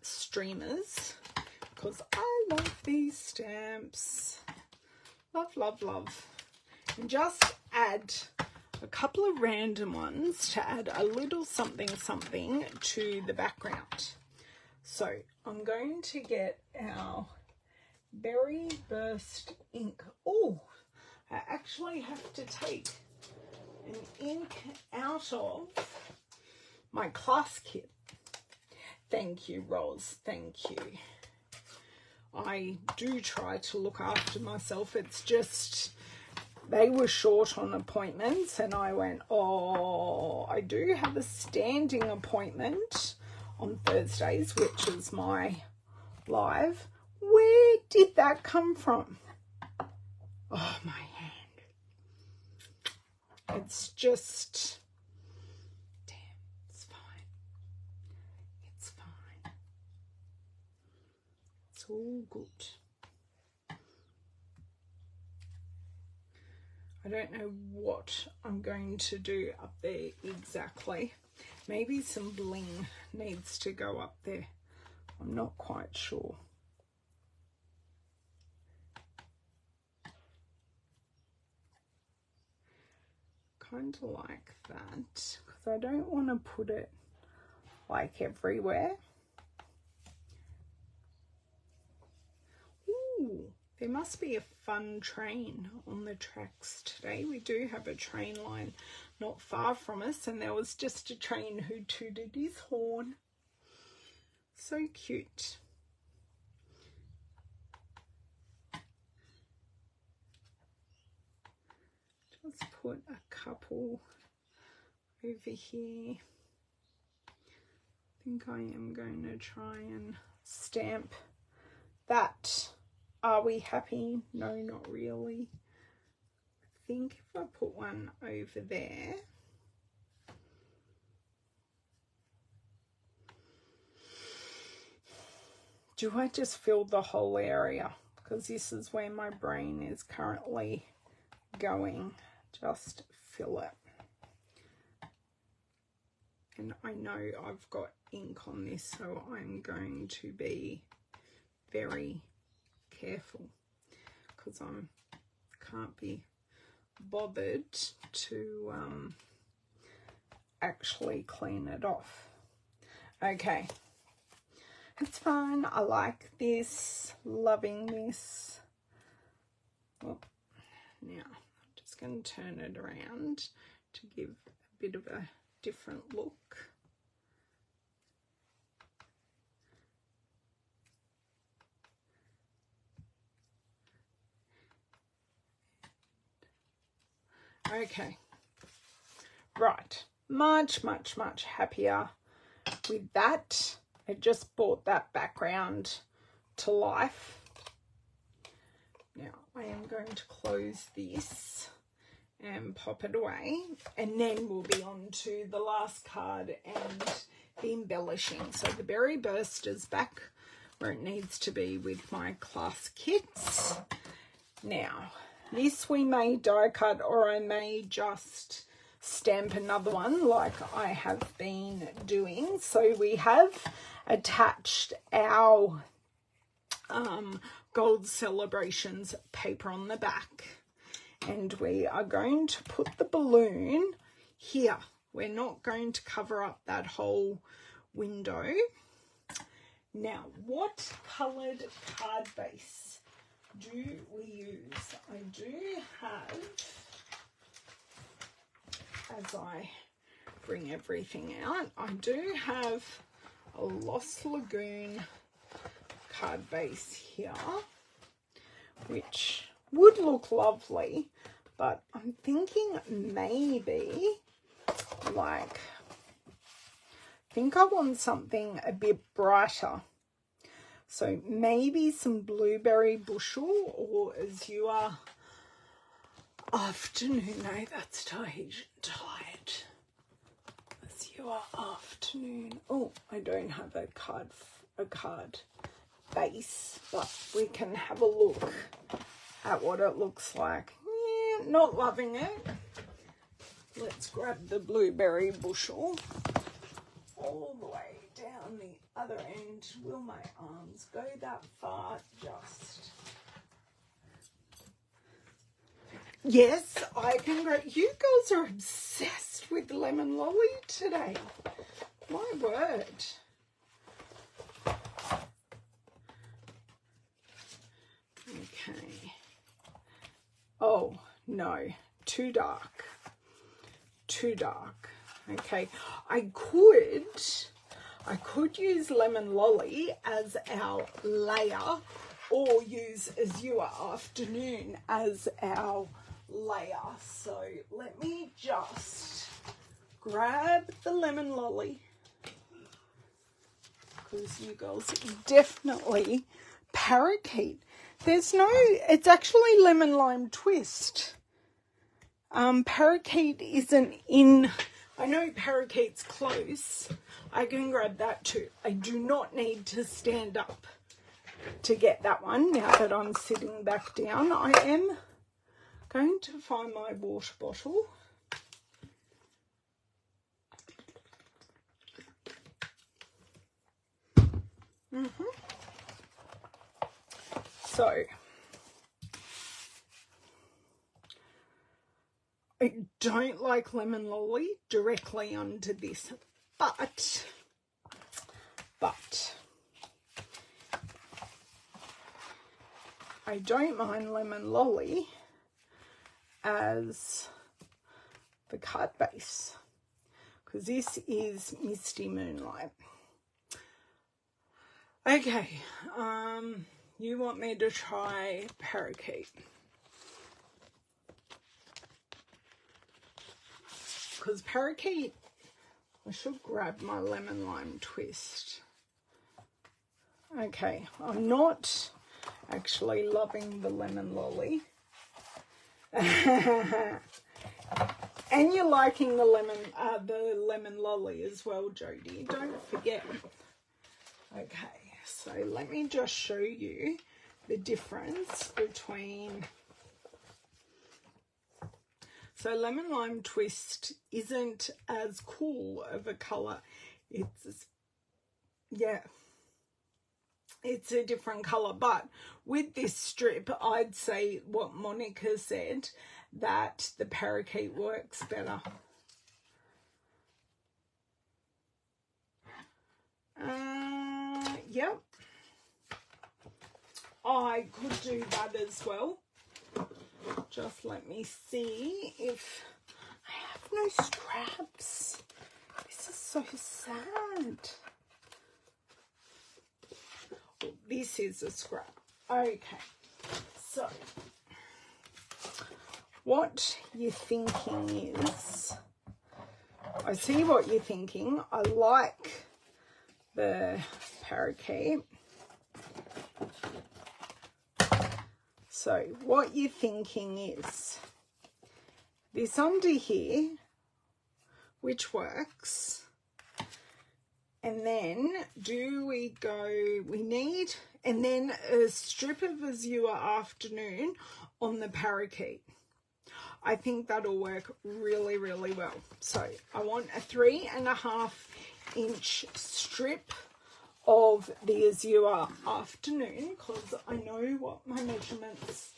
streamers because I love these stamps. Love. And just add a couple of random ones to add a little something to the background. So I'm going to get our Berry Burst ink. Oh, I actually have to take an ink out of my class kit. Thank you, Roz. Thank you. I do try to look after myself. It's just they were short on appointments, and I went, oh, I do have a standing appointment on Thursdays, which is my live. Where did that come from? Oh, my hand. It's just, damn, it's fine. It's fine. It's all good. I don't know what I'm going to do up there exactly. Maybe some bling needs to go up there. I'm not quite sure. Kind of like that, because I don't want to put it like everywhere. Ooh, there must be a fun train on the tracks today. We do have a train line not far from us, and there was just a train who tooted his horn. So cute. Just put a couple over here. I think I am going to try and stamp that. Are we happy? No, not really. I think if I put one over there, do I just fill the whole area? Because this is where my brain is currently going. Just fill it. And I know I've got ink on this, so I'm going to be very careful because I can't be bothered to actually clean it off. Okay, it's fine. I like this, loving this. Well, now I'm just going to turn it around to give a bit of a different look. Okay, right, much happier with that. It just brought that background to life. Now I am going to close this and pop it away, and then we'll be on to the last card and the embellishing. So the berry burst is back where it needs to be with my class kits. Now this we may die cut, or I may just stamp another one like I have been doing. So we have attached our Gold Celebrations paper on the back, and we are going to put the balloon here. We're not going to cover up that whole window. Now, what coloured card base do we use? I do have, as I bring everything out, I do have a Lost Lagoon card base here, which would look lovely, but I'm thinking maybe like, I think I want something a bit brighter. So maybe some blueberry bushel, or azure afternoon. No, that's tied. Azure afternoon. Oh, I don't have a card base, but we can have a look at what it looks like. Yeah, not loving it. Let's grab the blueberry bushel all the way down the other end. Will my arms go that far? Just. Yes, I can go. You girls are obsessed with lemon lolly today. My word. Okay. Oh, no. Too dark. Too dark. Okay. I could use lemon lolly as our layer, or use azure afternoon as our layer. So let me just grab the lemon lolly, because you girls definitely parakeet. There's no, it's actually lemon lime twist. Parakeet isn't in. I know parakeet's close. I can grab that too. I do not need to stand up to get that one. Now that I'm sitting back down, I am going to find my water bottle. So I don't like lemon lolly directly onto this, but I don't mind lemon lolly as the card base, because this is Misty Moonlight. Okay, you want me to try parakeet? Because parakeet, I should grab my lemon lime twist. Okay, I'm not actually loving the lemon lolly. And you're liking the lemon lolly as well, Jodie. Don't forget. Okay, so let me just show you the difference between. So lemon lime twist isn't as cool of a colour. It's a different colour, but with this strip, I'd say what Monica said, that the parakeet works better. Yep. I could do that as well. Just let me see if I have no scraps. This is so sad. Well, this is a scrap. Okay, so what you're thinking is, I see what you're thinking. I like the parakeet. So what you're thinking is this under here, which works, and then we need, and then a strip of Azure Afternoon on the parakeet. I think that'll work really, really well. So I want a 3.5 inch strip of the Azure Afternoon, because I know what my measurements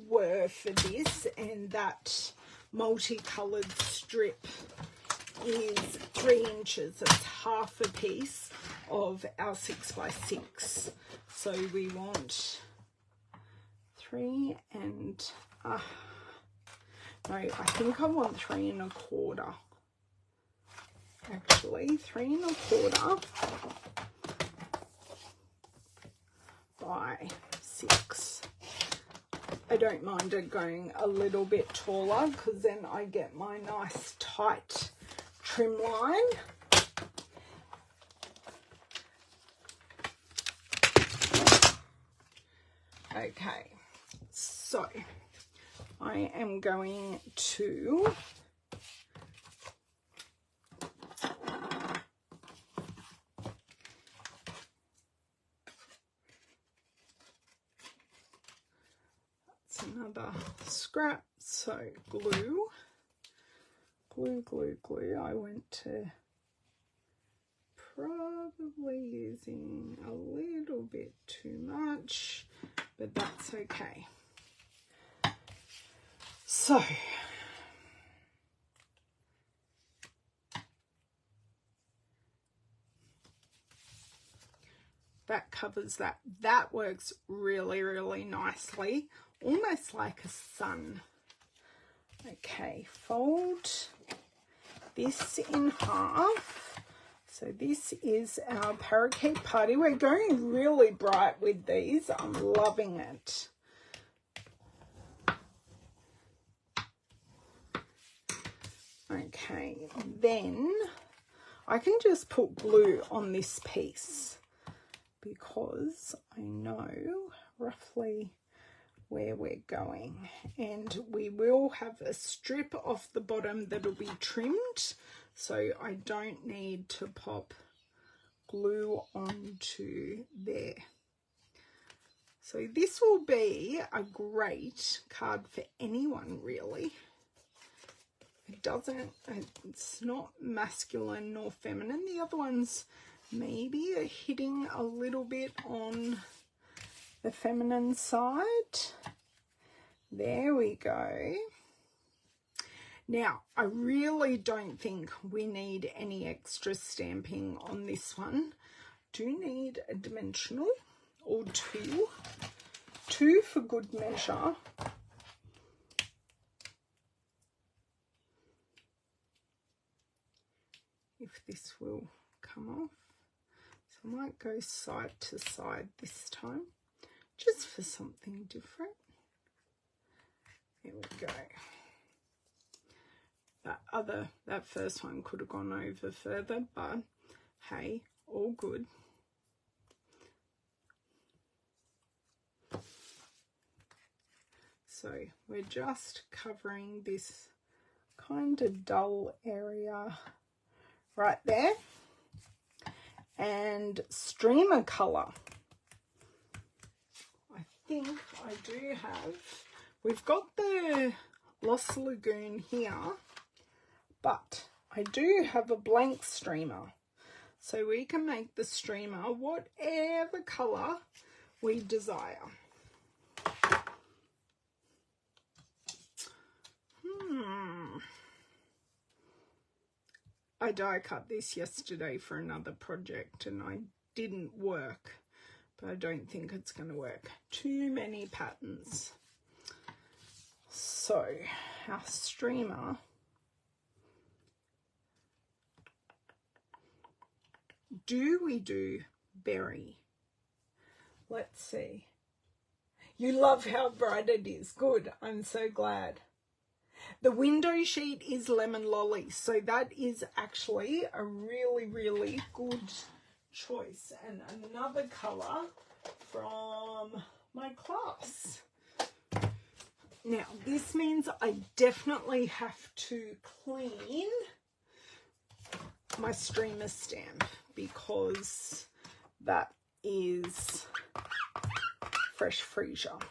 were for this, and that multicoloured strip is 3 inches. It's half a piece of our 6x6. So we want 3 and no, I think I want 3 1/4. Actually, 3 1/4 by 6. I don't mind it going a little bit taller, because then I get my nice tight trim line. Okay, so I am going to another scrap, so glue. I went to probably using a little bit too much, but that's okay. So that covers that. That works really, really nicely, almost like a sun. Okay, fold this in half. So this is our parakeet party. We're going really bright with these. I'm loving it. Okay, then I can just put glue on this piece, because I know roughly where we're going, and we will have a strip off the bottom that'll be trimmed, so I don't need to pop glue onto there. So this will be a great card for anyone, really. It's not masculine nor feminine. The other ones maybe are hitting a little bit on the feminine side. There we go. Now, I really don't think we need any extra stamping on this one. Do need a dimensional or two for good measure. If this will come off. So I might go side to side this time, just for something different. There we go. That first one could have gone over further, but hey, all good. So we're just covering this kind of dull area right there. And streamer colour. I think I do have, we've got the Lost Lagoon here, but I do have a blank streamer. So we can make the streamer whatever colour we desire. I die cut this yesterday for another project and I didn't work, but I don't think it's going to work. Too many patterns. So our streamer, do we do berry? Let's see. You love how bright it is. Good. I'm so glad. The window sheet is lemon lolly, so that is actually a really, really good choice. And another colour from my class. Now, this means I definitely have to clean my streamer stamp because that is fresh freesia.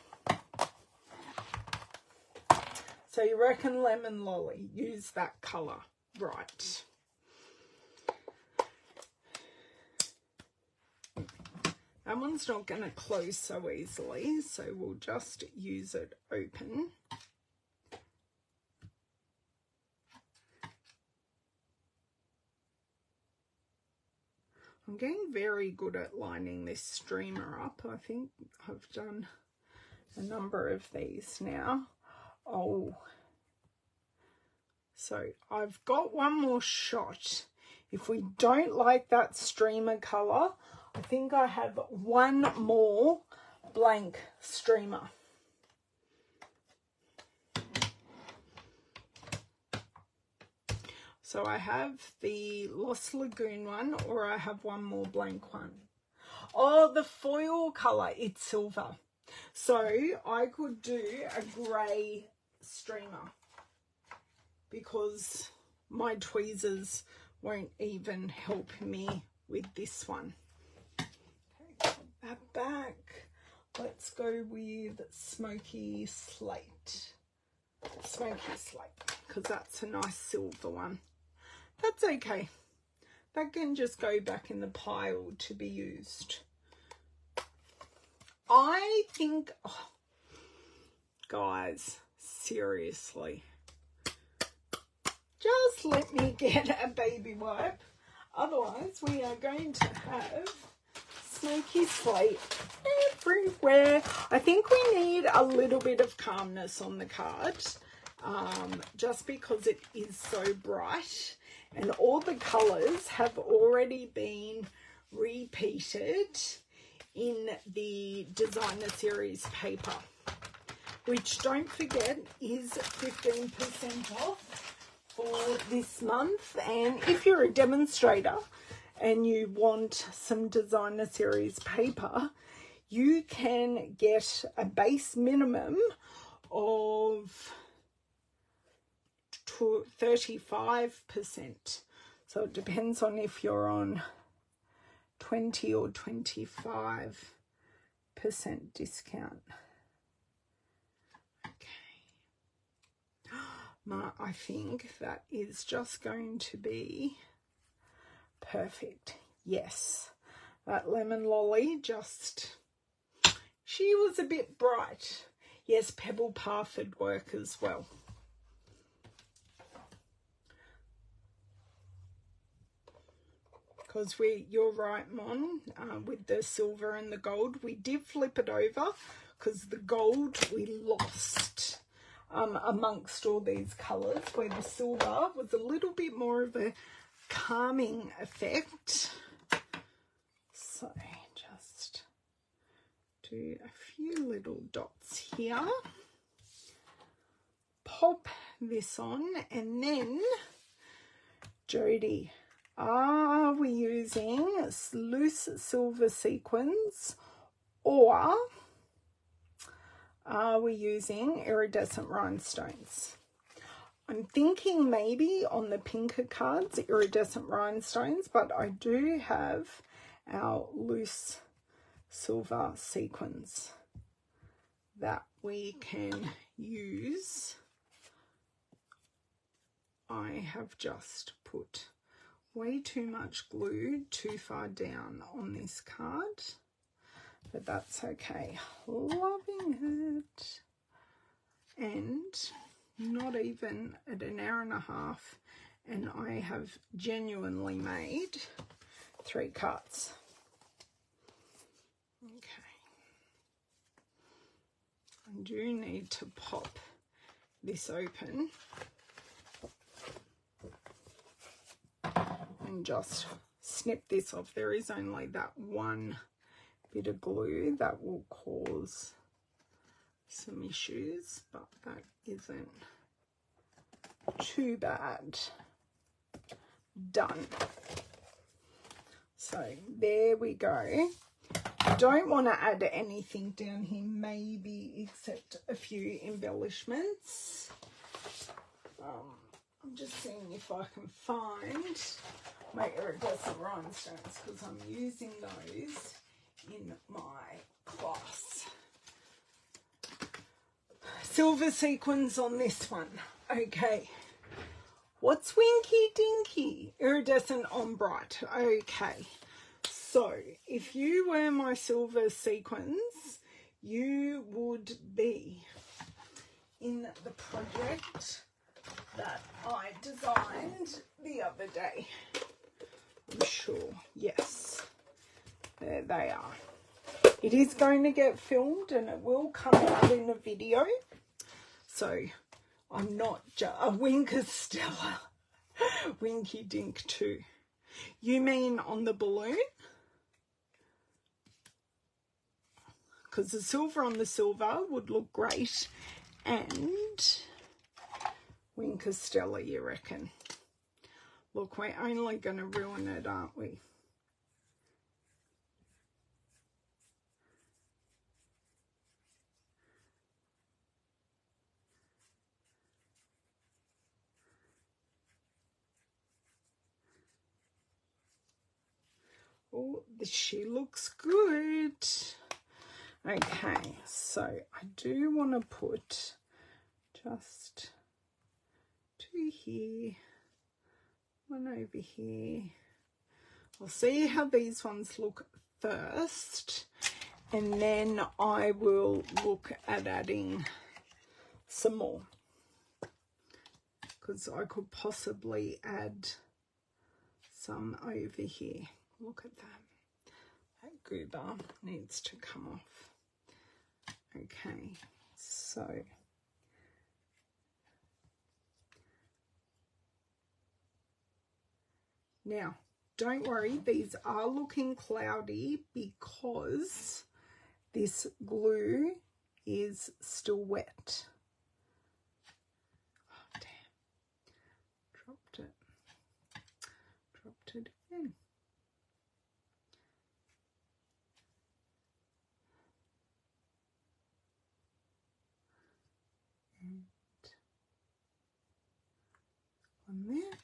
So you reckon lemon lolly, use that colour, right. That one's not going to close so easily, so we'll just use it open. I'm getting very good at lining this streamer up. I think I've done a number of these now. Oh, so I've got one more shot. If we don't like that streamer colour, I think I have one more blank streamer. So I have the Lost Lagoon one, or I have one more blank one. Oh, the foil colour, it's silver. So I could do a grey streamer because my tweezers won't even help me with this one. Okay, put that back. Let's go with Smoky Slate. Smoky Slate, because that's a nice silver one. That's okay. That can just go back in the pile to be used. I think, oh, guys, seriously, just let me get a baby wipe. Otherwise, we are going to have Smoky Slate everywhere. I think we need a little bit of calmness on the card, just because it is so bright. And all the colours have already been repeated in the designer series paper, which, don't forget, is 15% off for this month. And if you're a demonstrator and you want some designer series paper, you can get a base minimum of 35%. So it depends on if you're on 20 or 25% discount. Okay. I think that is just going to be perfect. Yes, that lemon lolly just, she was a bit bright. Yes, Pebble Path would work as well. Because you're right, Mon, with the silver and the gold. We did flip it over because the gold we lost amongst all these colours, where the silver was a little bit more of a calming effect. So just do a few little dots here. Pop this on, and then, Jodie, are we using loose silver sequins or are we using iridescent rhinestones? I'm thinking maybe on the pinker cards, iridescent rhinestones, but I do have our loose silver sequins that we can use. I have just put way too much glue too far down on this card, but that's okay. Loving it. And not even at an hour and a half, and I have genuinely made 3 cards. Okay. I do need to pop this open and just snip this off. There is only that one bit of glue that will cause some issues, but that isn't too bad. Done. So there we go. I don't want to add anything down here, maybe except a few embellishments. I'm just seeing if I can find my iridescent rhinestones, because I'm using those in my class. Silver sequins on this one. Okay. What's Winky Dinky? Iridescent on bright. Okay. So, if you were my silver sequins, you would be in the project that I designed the other day. I'm sure. Yes. There they are. It is going to get filmed and it will come out in a video. So, I'm not just a Winker Stella. Winky Dink too. You mean on the balloon? Because the silver on the silver would look great. And Winker Stella, you reckon? Look, we're only going to ruin it, aren't we? Oh, she looks good. Okay, so I do want to put just 2 here, 1 over here. I'll see how these ones look first, and then I will look at adding some more, because I could possibly add some over here. Look at that. That goober needs to come off. Okay, so now don't worry, these are looking cloudy because this glue is still wet. Oh, damn. Dropped it again. And one there.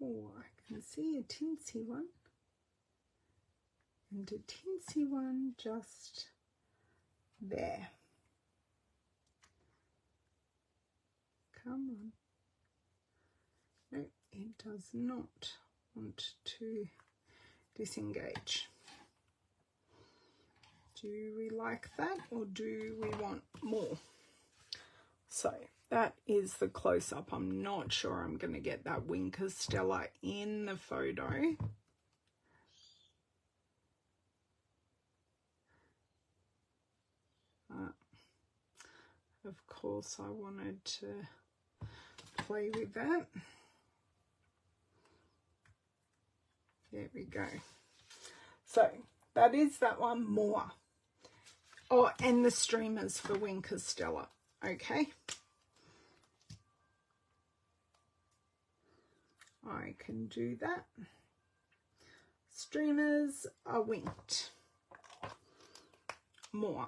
Oh, I can see a tinsy one. And a tinsy one just there. Come on. No, it does not want to disengage. Do we like that, or do we want more? So that is the close-up. I'm not sure I'm going to get that Winker Stella in the photo. Of course, I wanted to play with that. There we go. So that is that one more. Oh, and the streamers for Winker Stella. Okay. I can do that. Streamers are winked. more.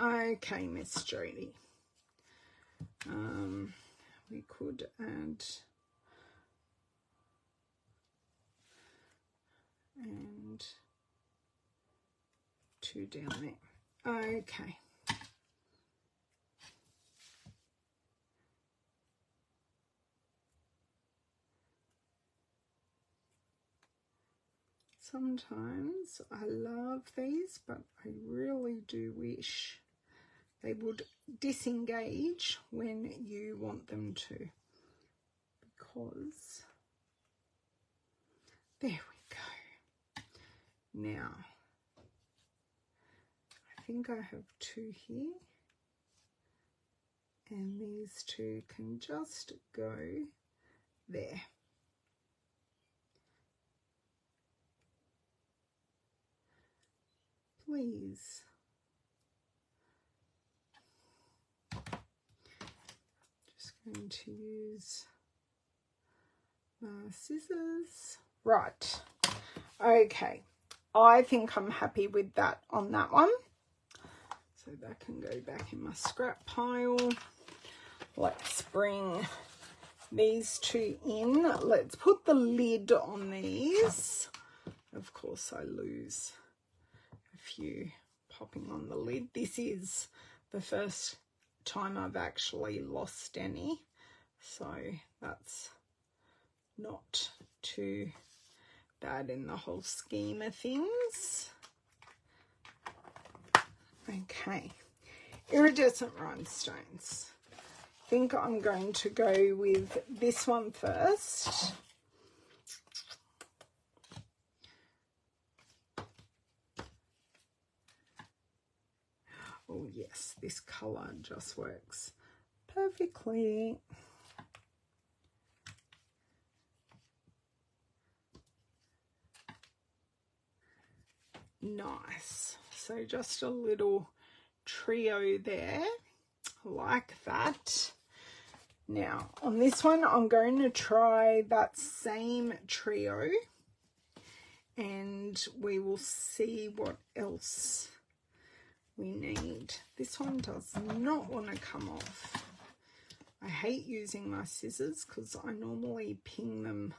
Okay, Miss Jodie. We could add and 2 down there. Okay. Sometimes I love these, but I really do wish they would disengage when you want them to, because there we go. Now, I think I have 2 here, and these 2 can just go there. Please. Just going to use my scissors. Right. Okay. I think I'm happy with that on that one. So that can go back in my scrap pile. Let's bring these 2 in. Let's put the lid on these. Of course, I lose a few popping on the lid. This is the first time I've actually lost any, so that's not too bad in the whole scheme of things. Okay, iridescent rhinestones. I think I'm going to go with this one first. Oh yes, this colour just works perfectly. Nice. So just a little trio there, like that. Now on this one I'm going to try that same trio, and we will see what else we need. This one does not want to come off. I hate using my scissors because I normally ping them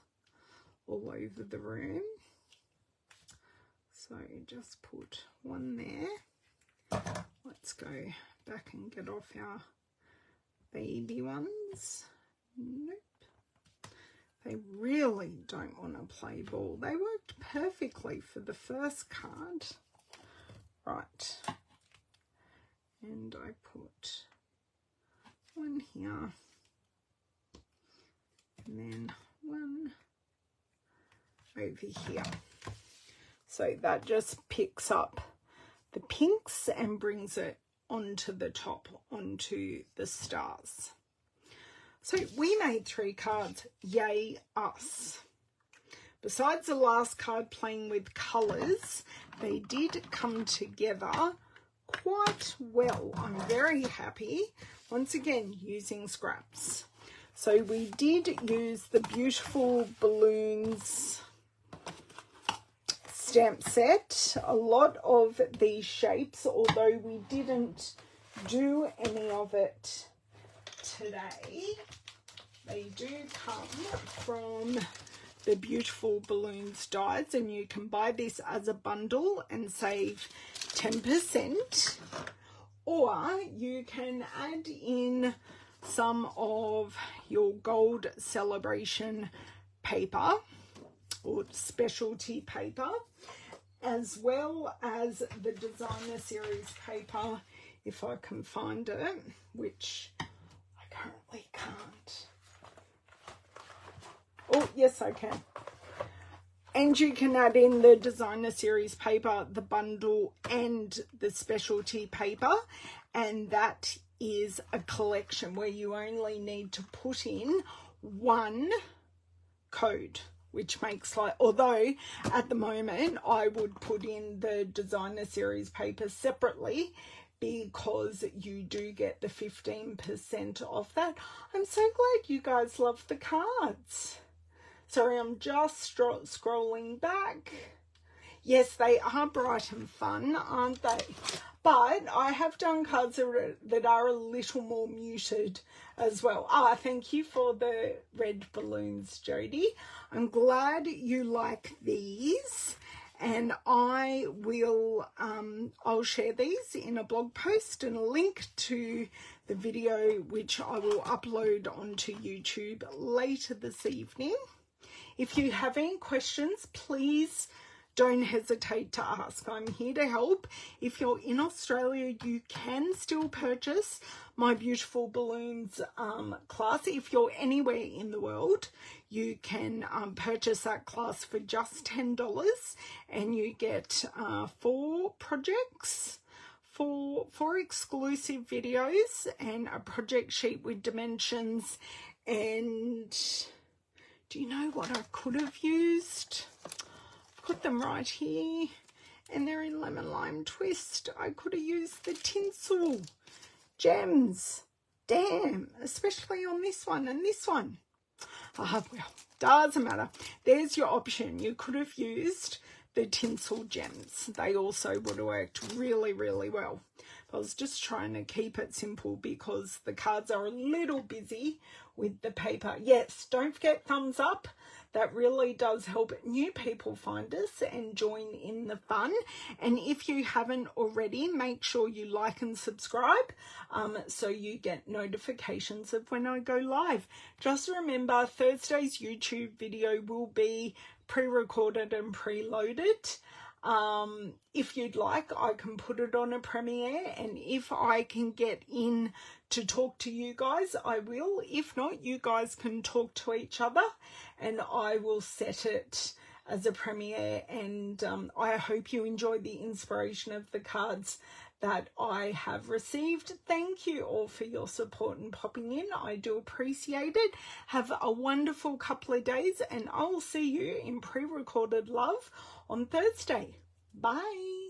all over the room. So just put one there. Let's go back and get off our baby ones. Nope. They really don't want to play ball. They worked perfectly for the first card. Right. And I put one here, and then one over here. So that just picks up the pinks and brings it onto the top, onto the stars. So we made 3 cards. Yay us. Besides the last card playing with colours, they did come together quite well. I'm very happy. Once again, using scraps. So we did use the beautiful balloons stamp set. A lot of these shapes, although we didn't do any of it today, they do come from the beautiful balloons dies, and you can buy this as a bundle and save 10%, or you can add in some of your gold celebration paper or specialty paper, as well as the designer series paper, if I can find it, which I currently can't. Oh yes, I can. And you can add in the designer series paper, the bundle, and the specialty paper, and that is a collection where you only need to put in one code, which makes, like, although at the moment I would put in the designer series paper separately because you do get the 15% off that. I'm so glad you guys love the cards. Sorry, I'm just scrolling back. Yes, they are bright and fun, aren't they? But I have done cards that are a little more muted as well. Thank you for the red balloons, Jody. I'm glad you like these. And I will, I'll share these in a blog post and a link to the video, which I will upload onto YouTube later this evening. If you have any questions, please don't hesitate to ask. I'm here to help. If you're in Australia, you can still purchase my Beautiful Balloons class. If you're anywhere in the world, you can purchase that class for just $10, and you get 4 projects, four exclusive videos, and a project sheet with dimensions. And do you know what I could have used? Put them right here, and they're in lemon lime twist. I could have used the tinsel gems. Damn, especially on this one and this one. Well, doesn't matter. There's your option. You could have used the tinsel gems. They also would have worked really, really well. I was just trying to keep it simple because the cards are a little busy with the paper. Yes, don't forget thumbs up. That really does help new people find us and join in the fun. And if you haven't already, make sure you like and subscribe so you get notifications of when I go live. Just remember, Thursday's YouTube video will be pre-recorded and preloaded. If you'd like, I can put it on a premiere, and if I can get in to talk to you guys, I will. If not, you guys can talk to each other, and I will set it as a premiere. And I hope you enjoy the inspiration of the cards that I have received. Thank you all for your support and popping in. I do appreciate it. Have a wonderful couple of days, and I will see you in pre-recorded love on Thursday. Bye.